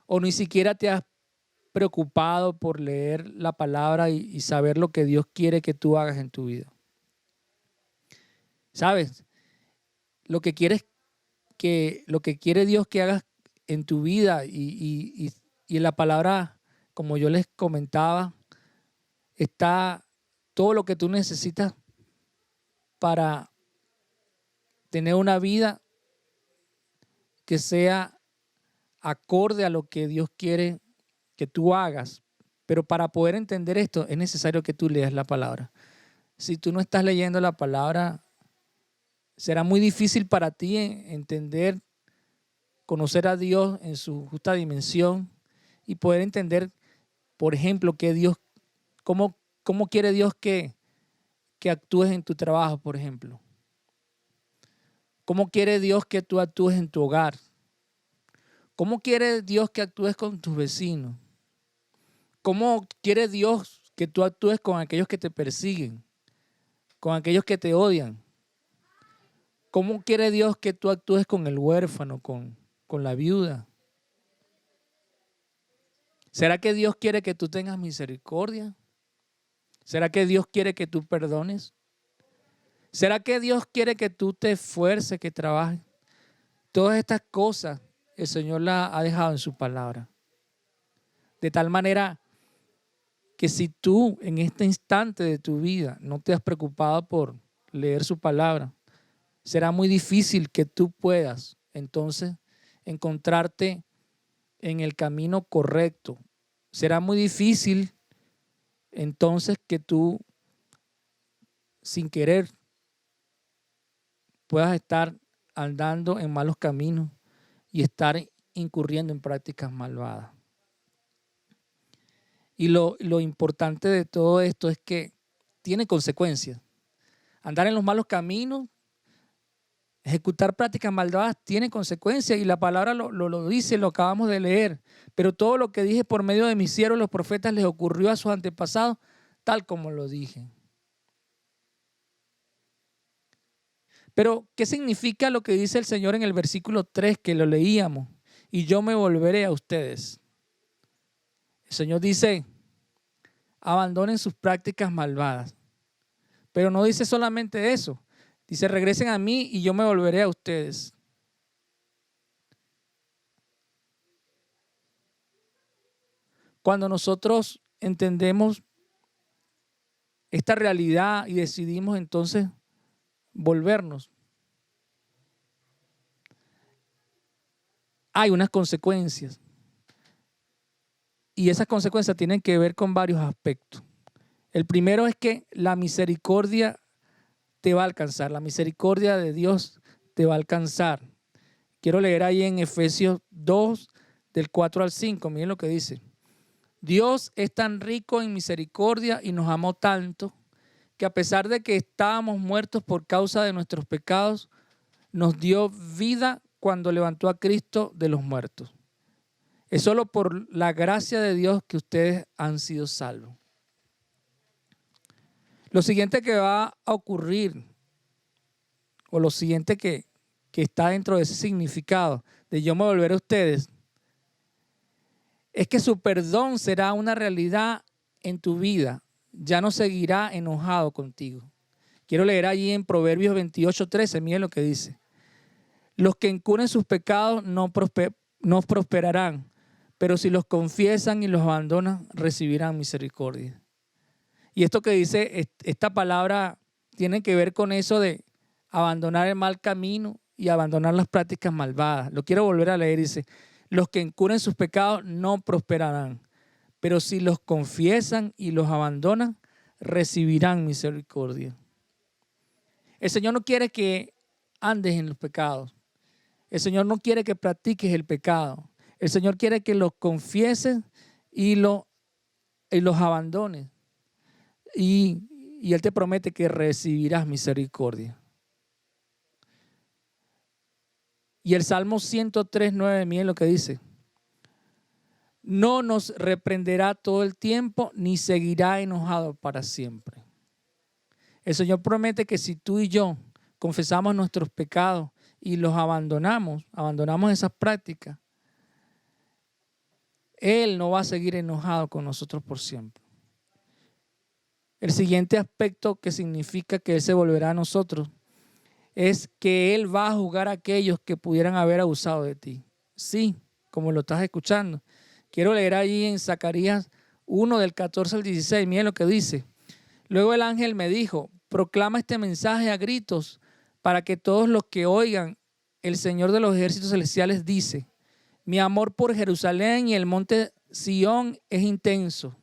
¿O ni siquiera te has preocupado por leer la palabra y saber lo que Dios quiere que tú hagas en tu vida? ¿Sabes? Lo que quiere Dios que hagas en tu vida y en la palabra, como yo les comentaba, está todo lo que tú necesitas para tener una vida que sea acorde a lo que Dios quiere que tú hagas. Pero para poder entender esto es necesario que tú leas la palabra. Si tú no estás leyendo la palabra, será muy difícil para ti entender, conocer a Dios en su justa dimensión y poder entender, por ejemplo, cómo quiere Dios que actúes en tu trabajo, por ejemplo. ¿Cómo quiere Dios que tú actúes en tu hogar? ¿Cómo quiere Dios que actúes con tus vecinos? ¿Cómo quiere Dios que tú actúes con aquellos que te persiguen? Con aquellos que te odian. ¿Cómo quiere Dios que tú actúes con el huérfano, con la viuda? ¿Será que Dios quiere que tú tengas misericordia? ¿Será que Dios quiere que tú perdones? ¿Será que Dios quiere que tú te esfuerces, que trabajes? Todas estas cosas el Señor las ha dejado en su palabra. De tal manera que si tú en este instante de tu vida no te has preocupado por leer su palabra, será muy difícil que tú puedas entonces encontrarte en el camino correcto. Será muy difícil entonces que tú, sin querer, puedas estar andando en malos caminos y estar incurriendo en prácticas malvadas. Y lo importante de todo esto es que tiene consecuencias. Andar en los malos caminos, ejecutar prácticas malvadas tiene consecuencias y la palabra lo dice, lo acabamos de leer. Pero todo lo que dije por medio de mis siervos, los profetas, les ocurrió a sus antepasados, tal como lo dije. Pero, ¿qué significa lo que dice el Señor en el versículo 3 que lo leíamos? Y yo me volveré a ustedes. El Señor dice, abandonen sus prácticas malvadas. Pero no dice solamente eso. Dice, regresen a mí y yo me volveré a ustedes. Cuando nosotros entendemos esta realidad y decidimos entonces volvernos, hay unas consecuencias. Y esas consecuencias tienen que ver con varios aspectos. El primero es que la misericordia te va a alcanzar. La misericordia de Dios te va a alcanzar. Quiero leer ahí en Efesios 2, del 4 al 5. Miren lo que dice. Dios es tan rico en misericordia y nos amó tanto que a pesar de que estábamos muertos por causa de nuestros pecados, nos dio vida cuando levantó a Cristo de los muertos. Es solo por la gracia de Dios que ustedes han sido salvos. Lo siguiente que va a ocurrir, o lo siguiente que está dentro de ese significado de yo me volveré a ustedes, es que su perdón será una realidad en tu vida. Ya no seguirá enojado contigo. Quiero leer allí en Proverbios 28:13, miren lo que dice. Los que encubren sus pecados no prosperarán, pero si los confiesan y los abandonan, recibirán misericordia. Y esto que dice, esta palabra tiene que ver con eso de abandonar el mal camino y abandonar las prácticas malvadas. Lo quiero volver a leer, dice, los que encubren sus pecados no prosperarán, pero si los confiesan y los abandonan, recibirán misericordia. El Señor no quiere que andes en los pecados. El Señor no quiere que practiques el pecado. El Señor quiere que los confieses y los abandones. Y Él te promete que recibirás misericordia. Y el Salmo 103:9, miren lo que dice. No nos reprenderá todo el tiempo, ni seguirá enojado para siempre. El Señor promete que si tú y yo confesamos nuestros pecados y los abandonamos esas prácticas, Él no va a seguir enojado con nosotros por siempre. El siguiente aspecto que significa que Él se volverá a nosotros es que Él va a juzgar a aquellos que pudieran haber abusado de ti. Sí, como lo estás escuchando. Quiero leer allí en Zacarías 1 del 14 al 16. Miren lo que dice. Luego el ángel me dijo, proclama este mensaje a gritos para que todos los que oigan, el Señor de los ejércitos celestiales dice, mi amor por Jerusalén y el monte Sión es intenso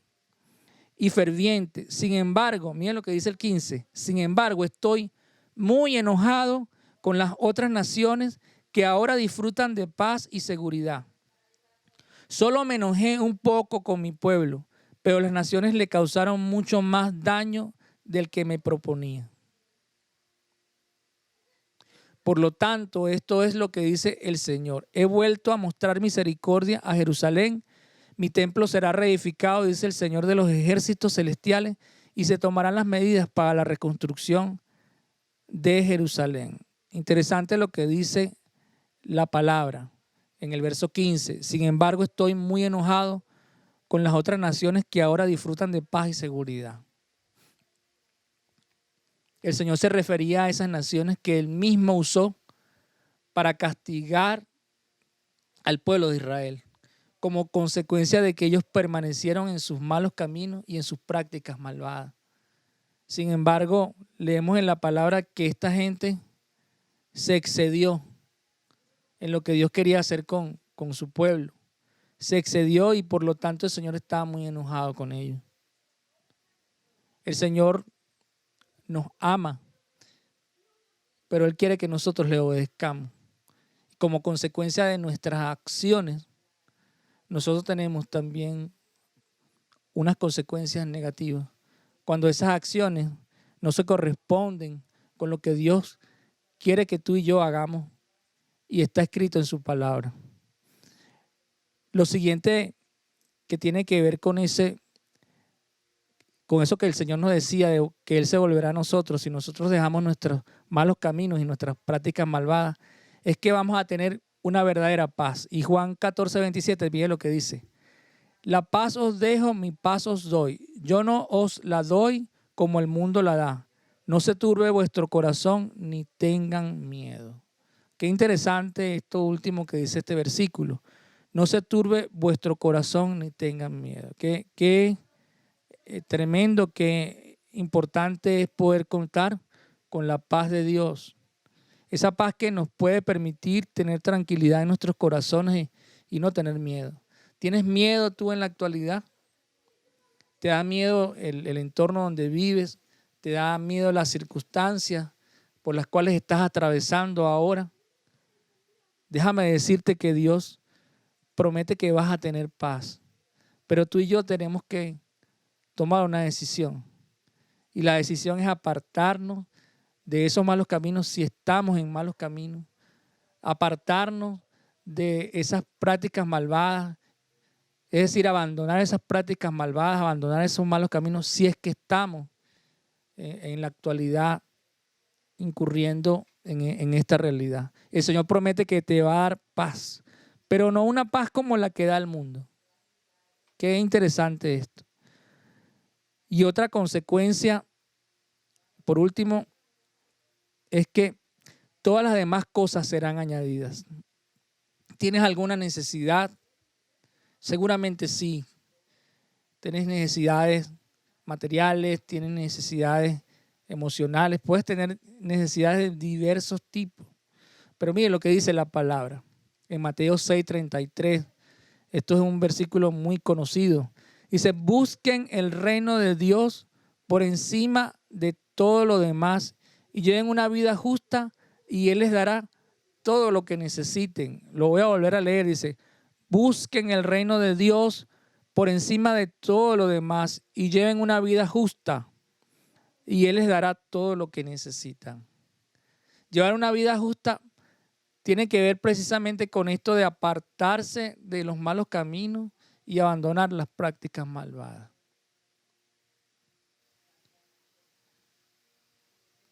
y ferviente. Sin embargo, miren lo que dice el 15, sin embargo estoy muy enojado con las otras naciones que ahora disfrutan de paz y seguridad. Solo me enojé un poco con mi pueblo, pero las naciones le causaron mucho más daño del que me proponía. Por lo tanto, esto es lo que dice el Señor. He vuelto a mostrar misericordia a Jerusalén. Mi templo será reedificado, dice el Señor de los ejércitos celestiales, y se tomarán las medidas para la reconstrucción de Jerusalén. Interesante lo que dice la palabra en el verso 15. Sin embargo, estoy muy enojado con las otras naciones que ahora disfrutan de paz y seguridad. El Señor se refería a esas naciones que Él mismo usó para castigar al pueblo de Israel, como consecuencia de que ellos permanecieron en sus malos caminos y en sus prácticas malvadas. Sin embargo, leemos en la palabra que esta gente se excedió en lo que Dios quería hacer con su pueblo. Se excedió y por lo tanto el Señor estaba muy enojado con ellos. El Señor nos ama, pero Él quiere que nosotros le obedezcamos. Como consecuencia de nuestras acciones, nosotros tenemos también unas consecuencias negativas. Cuando esas acciones no se corresponden con lo que Dios quiere que tú y yo hagamos y está escrito en su palabra. Lo siguiente que tiene que ver con eso que el Señor nos decía, de que Él se volverá a nosotros si nosotros dejamos nuestros malos caminos y nuestras prácticas malvadas, es que vamos a tener una verdadera paz. Y Juan 14:27, mire lo que dice. La paz os dejo, mi paz os doy. Yo no os la doy como el mundo la da. No se turbe vuestro corazón ni tengan miedo. Qué interesante esto último que dice este versículo. No se turbe vuestro corazón ni tengan miedo. Qué tremendo, qué importante es poder contar con la paz de Dios. Esa paz que nos puede permitir tener tranquilidad en nuestros corazones y no tener miedo. ¿Tienes miedo tú en la actualidad? ¿Te da miedo el entorno donde vives? ¿Te da miedo las circunstancias por las cuales estás atravesando ahora? Déjame decirte que Dios promete que vas a tener paz. Pero tú y yo tenemos que tomar una decisión. Y la decisión es apartarnos de esos malos caminos si estamos en malos caminos. Apartarnos de esas prácticas malvadas. Es decir, abandonar esas prácticas malvadas, abandonar esos malos caminos si es que estamos en la actualidad incurriendo en esta realidad. El Señor promete que te va a dar paz, pero no una paz como la que da el mundo. Qué interesante esto. Y otra consecuencia, por último, es que todas las demás cosas serán añadidas. ¿Tienes alguna necesidad? Seguramente sí. Tienes necesidades materiales, tienes necesidades emocionales, puedes tener necesidades de diversos tipos. Pero mire lo que dice la palabra en Mateo 6:33. Esto es un versículo muy conocido. Dice, busquen el reino de Dios por encima de todo lo demás y lleven una vida justa y Él les dará todo lo que necesiten. Lo voy a volver a leer. Dice, busquen el reino de Dios por encima de todo lo demás y lleven una vida justa y Él les dará todo lo que necesitan. Llevar una vida justa tiene que ver precisamente con esto de apartarse de los malos caminos y abandonar las prácticas malvadas.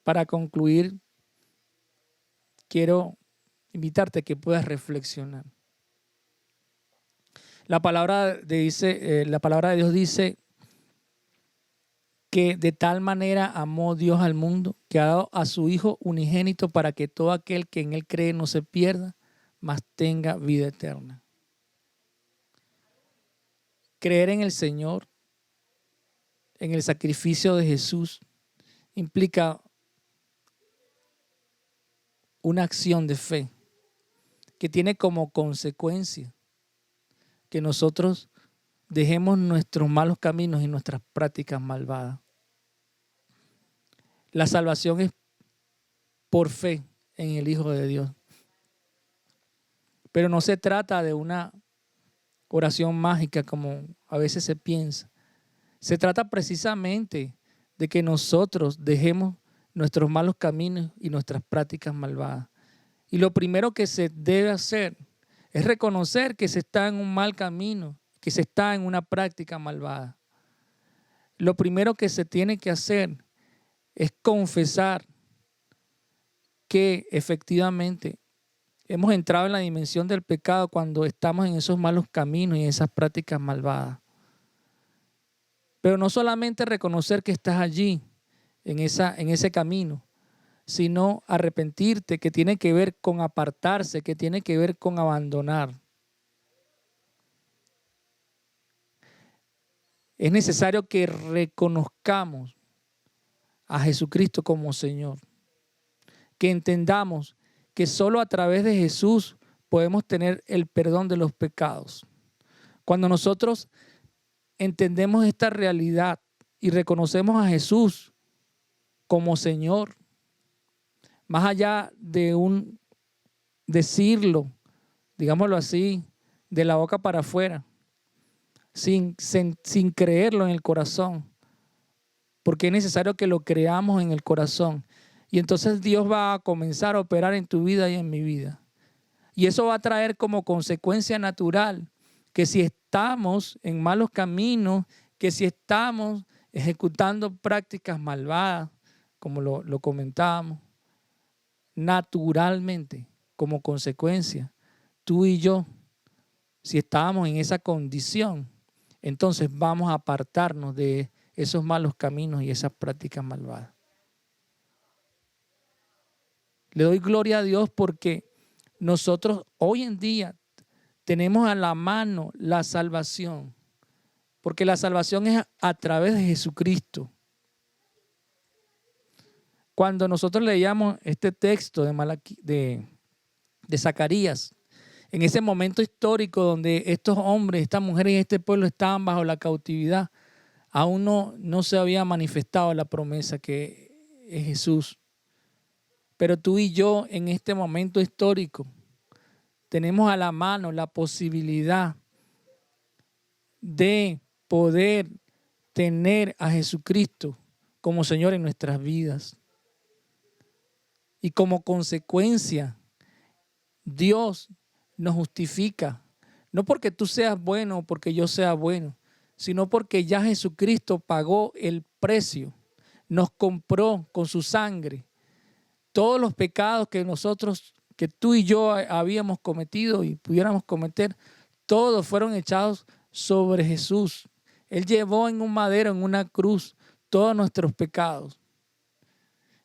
Para concluir, quiero invitarte a que puedas reflexionar. La palabra de Dios dice que de tal manera amó Dios al mundo que ha dado a su Hijo unigénito para que todo aquel que en Él cree no se pierda, mas tenga vida eterna. Creer en el Señor, en el sacrificio de Jesús, implica una acción de fe que tiene como consecuencia que nosotros dejemos nuestros malos caminos y nuestras prácticas malvadas. La salvación es por fe en el Hijo de Dios. Pero no se trata de una oración mágica como a veces se piensa. Se trata precisamente de que nosotros dejemos nuestros malos caminos y nuestras prácticas malvadas. Y lo primero que se debe hacer es reconocer que se está en un mal camino, que se está en una práctica malvada. Lo primero que se tiene que hacer es confesar que efectivamente hemos entrado en la dimensión del pecado cuando estamos en esos malos caminos y en esas prácticas malvadas. Pero no solamente reconocer que estás allí, en ese camino, sino arrepentirte, que tiene que ver con apartarse, que tiene que ver con abandonar. Es necesario que reconozcamos a Jesucristo como Señor, que entendamos que solo a través de Jesús podemos tener el perdón de los pecados. Cuando nosotros entendemos esta realidad y reconocemos a Jesús como Señor, más allá de un decirlo, digámoslo así, de la boca para afuera, sin creerlo en el corazón, porque es necesario que lo creamos en el corazón. Y entonces Dios va a comenzar a operar en tu vida y en mi vida. Y eso va a traer como consecuencia natural que si estamos en malos caminos, que si estamos ejecutando prácticas malvadas, como lo comentábamos, naturalmente, como consecuencia, tú y yo, si estábamos en esa condición, entonces vamos a apartarnos de esos malos caminos y esas prácticas malvadas. Le doy gloria a Dios porque nosotros hoy en día tenemos a la mano la salvación, porque la salvación es a través de Jesucristo. Cuando nosotros leíamos este texto de Zacarías, en ese momento histórico donde estos hombres, estas mujeres y este pueblo estaban bajo la cautividad, aún no se había manifestado la promesa que es Jesús. Pero tú y yo en este momento histórico tenemos a la mano la posibilidad de poder tener a Jesucristo como Señor en nuestras vidas. Y como consecuencia, Dios nos justifica, no porque tú seas bueno o porque yo sea bueno, sino porque ya Jesucristo pagó el precio, nos compró con su sangre. Todos los pecados que tú y yo habíamos cometido y pudiéramos cometer, todos fueron echados sobre Jesús. Él llevó en un madero, en una cruz, todos nuestros pecados.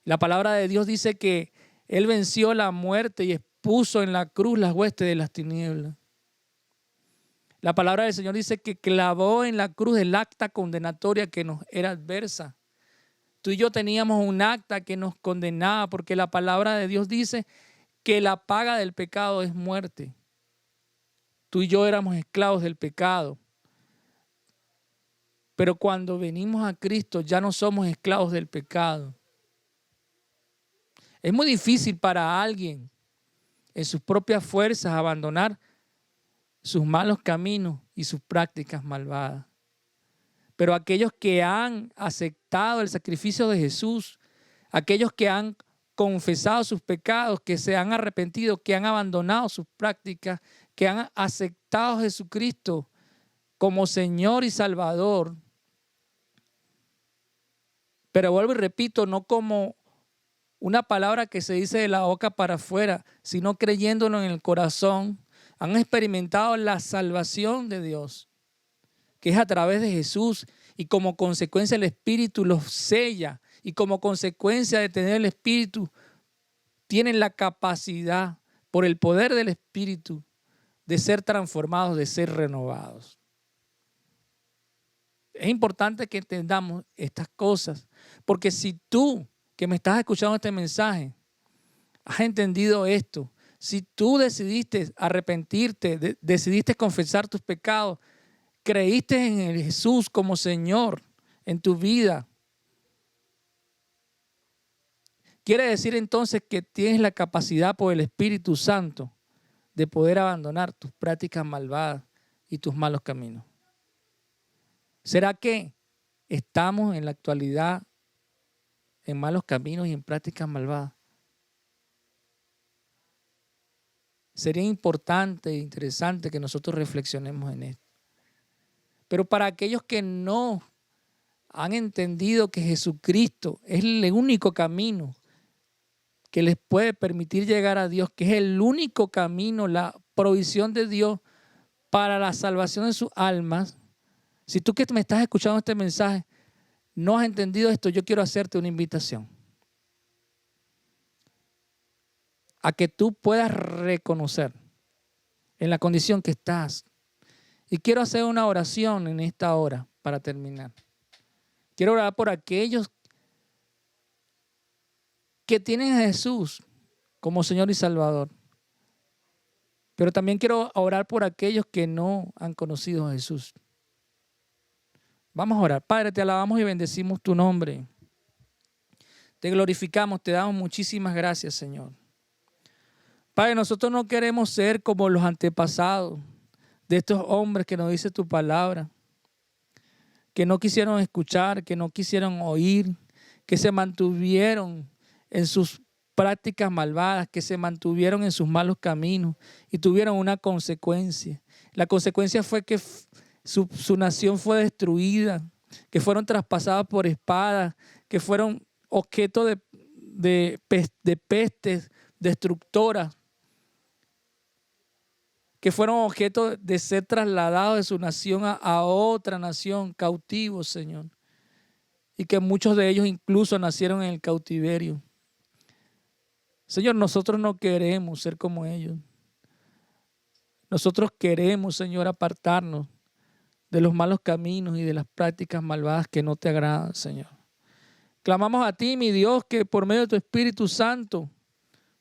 La palabra de Dios dice que Él venció la muerte y expuso en la cruz las huestes de las tinieblas. La palabra del Señor dice que clavó en la cruz el acta condenatoria que nos era adversa. Tú y yo teníamos un acta que nos condenaba porque la palabra de Dios dice que la paga del pecado es muerte. Tú y yo éramos esclavos del pecado. Pero cuando venimos a Cristo ya no somos esclavos del pecado. Es muy difícil para alguien en sus propias fuerzas abandonar sus malos caminos y sus prácticas malvadas. Pero aquellos que han aceptado el sacrificio de Jesús, aquellos que han confesado sus pecados, que se han arrepentido, que han abandonado sus prácticas, que han aceptado a Jesucristo como Señor y Salvador. Pero vuelvo y repito, no como una palabra que se dice de la boca para afuera, sino creyéndolo en el corazón, han experimentado la salvación de Dios, que es a través de Jesús, y como consecuencia el Espíritu los sella, y como consecuencia de tener el Espíritu, tienen la capacidad, por el poder del Espíritu, de ser transformados, de ser renovados. Es importante que entendamos estas cosas, porque si tú, que me estás escuchando este mensaje, has entendido esto, si tú decidiste arrepentirte, decidiste confesar tus pecados, creíste en el Jesús como Señor en tu vida, quiere decir entonces que tienes la capacidad por el Espíritu Santo de poder abandonar tus prácticas malvadas y tus malos caminos. ¿Será que estamos en la actualidad en malos caminos y en prácticas malvadas? Sería importante e interesante que nosotros reflexionemos en esto. Pero para aquellos que no han entendido que Jesucristo es el único camino que les puede permitir llegar a Dios, que es el único camino, la provisión de Dios para la salvación de sus almas, si tú que me estás escuchando este mensaje no has entendido esto, yo quiero hacerte una invitación a que tú puedas reconocer en la condición que estás. Y quiero hacer una oración en esta hora para terminar. Quiero orar por aquellos que tienen a Jesús como Señor y Salvador. Pero también quiero orar por aquellos que no han conocido a Jesús. Vamos a orar. Padre, te alabamos y bendecimos tu nombre. Te glorificamos, te damos muchísimas gracias, Señor. Padre, nosotros no queremos ser como los antepasados de estos hombres que nos dice tu palabra, que no quisieron escuchar, que no quisieron oír, que se mantuvieron en sus prácticas malvadas, que se mantuvieron en sus malos caminos y tuvieron una consecuencia. La consecuencia fue que su nación fue destruida, que fueron traspasadas por espadas, que fueron objeto de pestes destructoras, que fueron objeto de ser trasladados de su nación a otra nación, cautivos, Señor. Y que muchos de ellos incluso nacieron en el cautiverio. Señor, nosotros no queremos ser como ellos. Nosotros queremos, Señor, apartarnos de los malos caminos y de las prácticas malvadas que no te agradan, Señor. Clamamos a ti, mi Dios, que por medio de tu Espíritu Santo,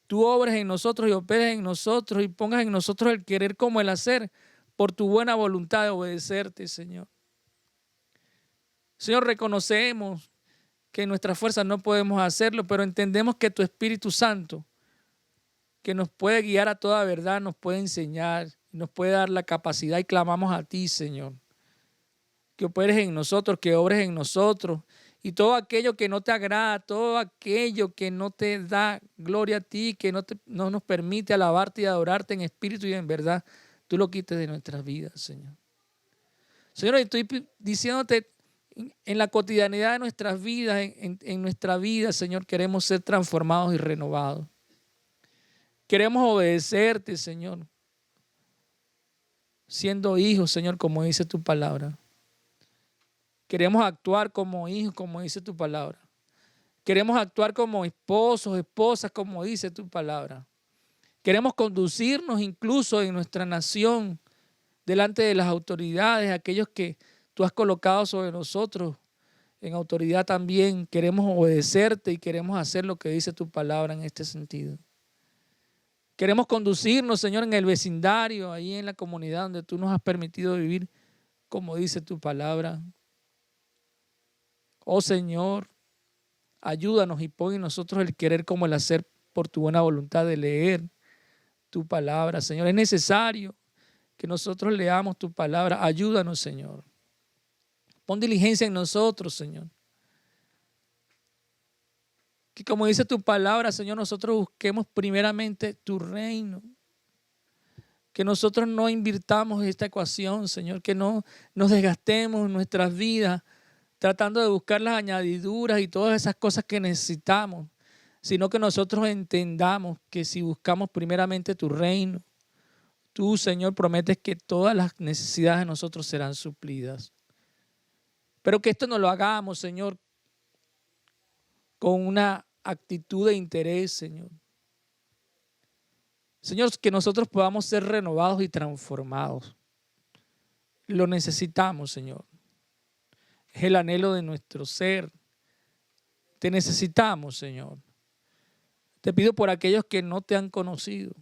tú obres en nosotros y operes en nosotros y pongas en nosotros el querer como el hacer por tu buena voluntad de obedecerte, Señor. Señor, reconocemos que en nuestras fuerzas no podemos hacerlo, pero entendemos que tu Espíritu Santo, que nos puede guiar a toda verdad, nos puede enseñar, nos puede dar la capacidad y clamamos a ti, Señor, que operes en nosotros, que obres en nosotros. Y todo aquello que no te agrada, todo aquello que no te da gloria a ti, que no nos permite alabarte y adorarte en espíritu y en verdad, tú lo quites de nuestras vidas, Señor. Señor, estoy diciéndote, en la cotidianidad de nuestras vidas, en nuestra vida, Señor, queremos ser transformados y renovados. Queremos obedecerte, Señor, siendo hijos, Señor, como dice tu palabra. Queremos actuar como hijos, como dice tu palabra. Queremos actuar como esposos, esposas, como dice tu palabra. Queremos conducirnos incluso en nuestra nación delante de las autoridades, aquellos que tú has colocado sobre nosotros en autoridad también. Queremos obedecerte y queremos hacer lo que dice tu palabra en este sentido. Queremos conducirnos, Señor, en el vecindario, ahí en la comunidad donde tú nos has permitido vivir, como dice tu palabra. Oh Señor, ayúdanos y pon en nosotros el querer como el hacer por tu buena voluntad de leer tu palabra, Señor. Es necesario que nosotros leamos tu palabra. Ayúdanos, Señor. Pon diligencia en nosotros, Señor. Que como dice tu palabra, Señor, nosotros busquemos primeramente tu reino. Que nosotros no invirtamos esta ecuación, Señor. Que no nos desgastemos en nuestras vidas tratando de buscar las añadiduras y todas esas cosas que necesitamos, sino que nosotros entendamos que si buscamos primeramente tu reino, tú, Señor, prometes que todas las necesidades de nosotros serán suplidas. Pero que esto no lo hagamos, Señor, con una actitud de interés, Señor. Señor, que nosotros podamos ser renovados y transformados. Lo necesitamos, Señor. Es el anhelo de nuestro ser. Te necesitamos, Señor. Te pido por aquellos que no te han conocido,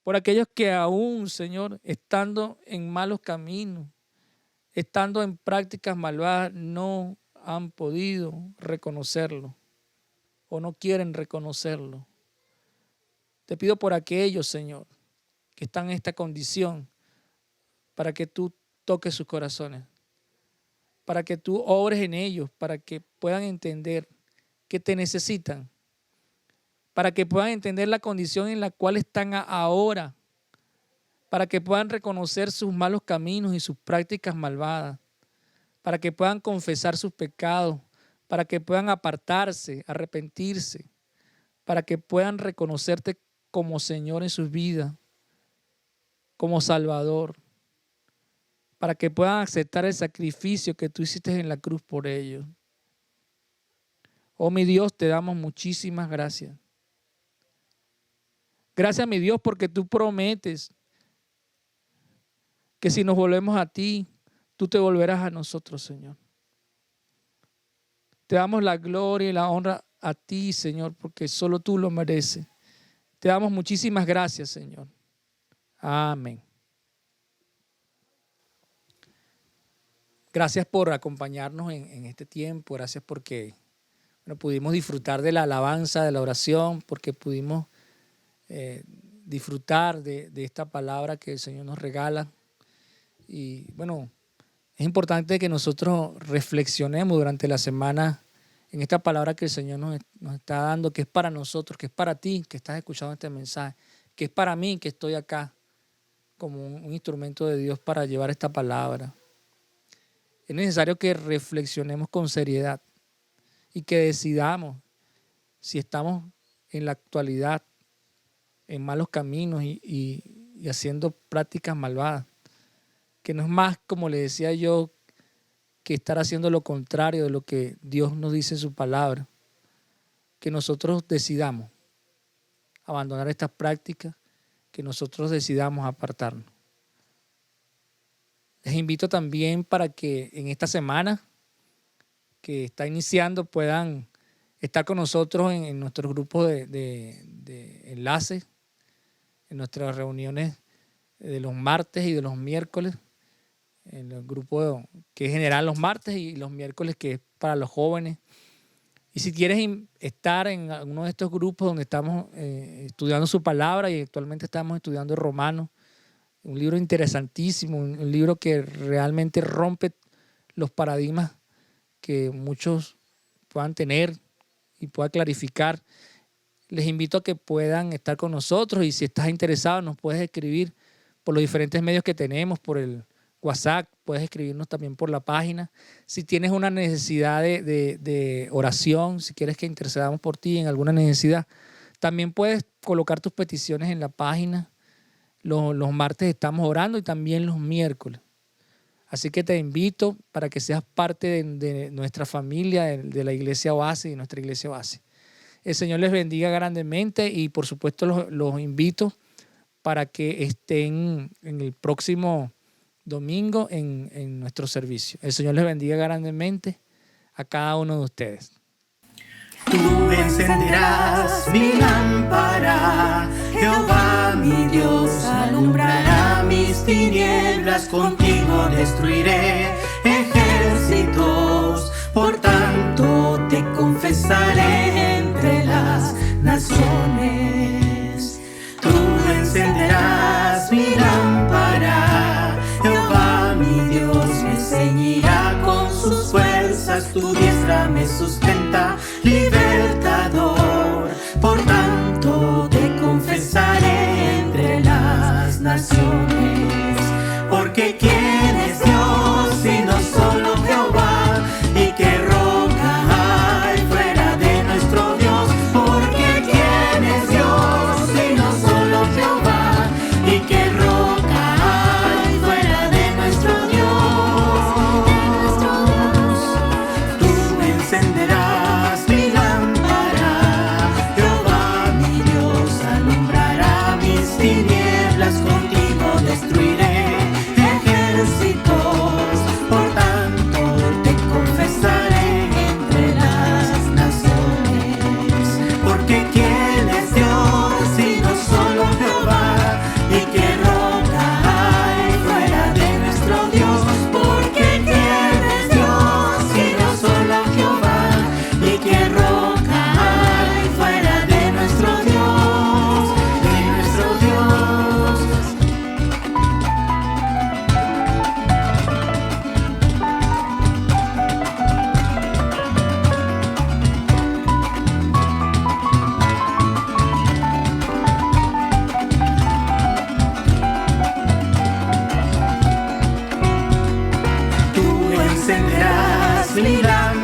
por aquellos que aún, Señor, estando en malos caminos, estando en prácticas malvadas, no han podido reconocerlo o no quieren reconocerlo. Te pido por aquellos, Señor, que están en esta condición, para que tú toques sus corazones, para que tú obres en ellos, para que puedan entender que te necesitan, para que puedan entender la condición en la cual están ahora, para que puedan reconocer sus malos caminos y sus prácticas malvadas, para que puedan confesar sus pecados, para que puedan apartarse, arrepentirse, para que puedan reconocerte como Señor en sus vidas, como Salvador, para que puedan aceptar el sacrificio que tú hiciste en la cruz por ellos. Oh mi Dios, te damos muchísimas gracias. Gracias, mi Dios, porque tú prometes que si nos volvemos a ti, tú te volverás a nosotros, Señor. Te damos la gloria y la honra a ti, Señor, porque solo tú lo mereces. Te damos muchísimas gracias, Señor. Amén. Gracias por acompañarnos en este tiempo. Gracias porque pudimos disfrutar de la alabanza, de la oración, porque pudimos disfrutar de esta palabra que el Señor nos regala. Y bueno, es importante que nosotros reflexionemos durante la semana en esta palabra que el Señor nos está dando, que es para nosotros, que es para ti que estás escuchando este mensaje, que es para mí que estoy acá como un instrumento de Dios para llevar esta palabra. Es necesario que reflexionemos con seriedad y que decidamos si estamos en la actualidad en malos caminos y haciendo prácticas malvadas, que no es más, como le decía yo, que estar haciendo lo contrario de lo que Dios nos dice en su palabra. Que nosotros decidamos abandonar estas prácticas, que nosotros decidamos apartarnos. Les invito también para que en esta semana que está iniciando puedan estar con nosotros en nuestros grupos de enlaces, en nuestras reuniones de los martes y de los miércoles, en el grupo que es general los martes y los miércoles que es para los jóvenes. Y si quieres estar en alguno de estos grupos donde estamos estudiando su palabra, y actualmente estamos estudiando Romanos, un libro interesantísimo, un libro que realmente rompe los paradigmas que muchos puedan tener y pueda clarificar. Les invito a que puedan estar con nosotros y si estás interesado nos puedes escribir por los diferentes medios que tenemos, por el WhatsApp, puedes escribirnos también por la página. Si tienes una necesidad de oración, si quieres que intercedamos por ti en alguna necesidad, también puedes colocar tus peticiones en la página. Los martes estamos orando y también los miércoles. Así que te invito para que seas parte de nuestra familia, de la Iglesia Oasis, de nuestra Iglesia Oasis. El Señor les bendiga grandemente y por supuesto los invito para que estén en el próximo domingo en nuestro servicio. El Señor les bendiga grandemente a cada uno de ustedes. Tú encenderás mi lámpara, Jehová mi Dios alumbrará mis tinieblas, contigo destruiré ejércitos, por tanto te confesaré entre las naciones. Tú encenderás mi lámpara, Jehová mi Dios me ceñirá con sus fuerzas, tu diestra me sustenta, libertador, por tanto te confesaré entre las naciones. Porque ¿quién es Dios sino solo Jehová? ¿Y qué roca hay fuera de nuestro Dios? Porque ¿quién es Dios sino solo Jehová? ¿Y qué roca hay fuera de nuestro Dios? Tú encenderás mi lámpara, Jehová mi Dios alumbrará mis tinieblas, contigo destruiré ejércitos, por tanto te confesaré entre las naciones. Porque ¿quién es Dios sino solo Jehová? ¿Y qué roca hay fuera de nuestro Dios? Porque ¿quién es Dios sino solo Jehová? ¿Y qué roca hay fuera de nuestro Dios? De nuestro Dios. Tú encenderás mi lámpara,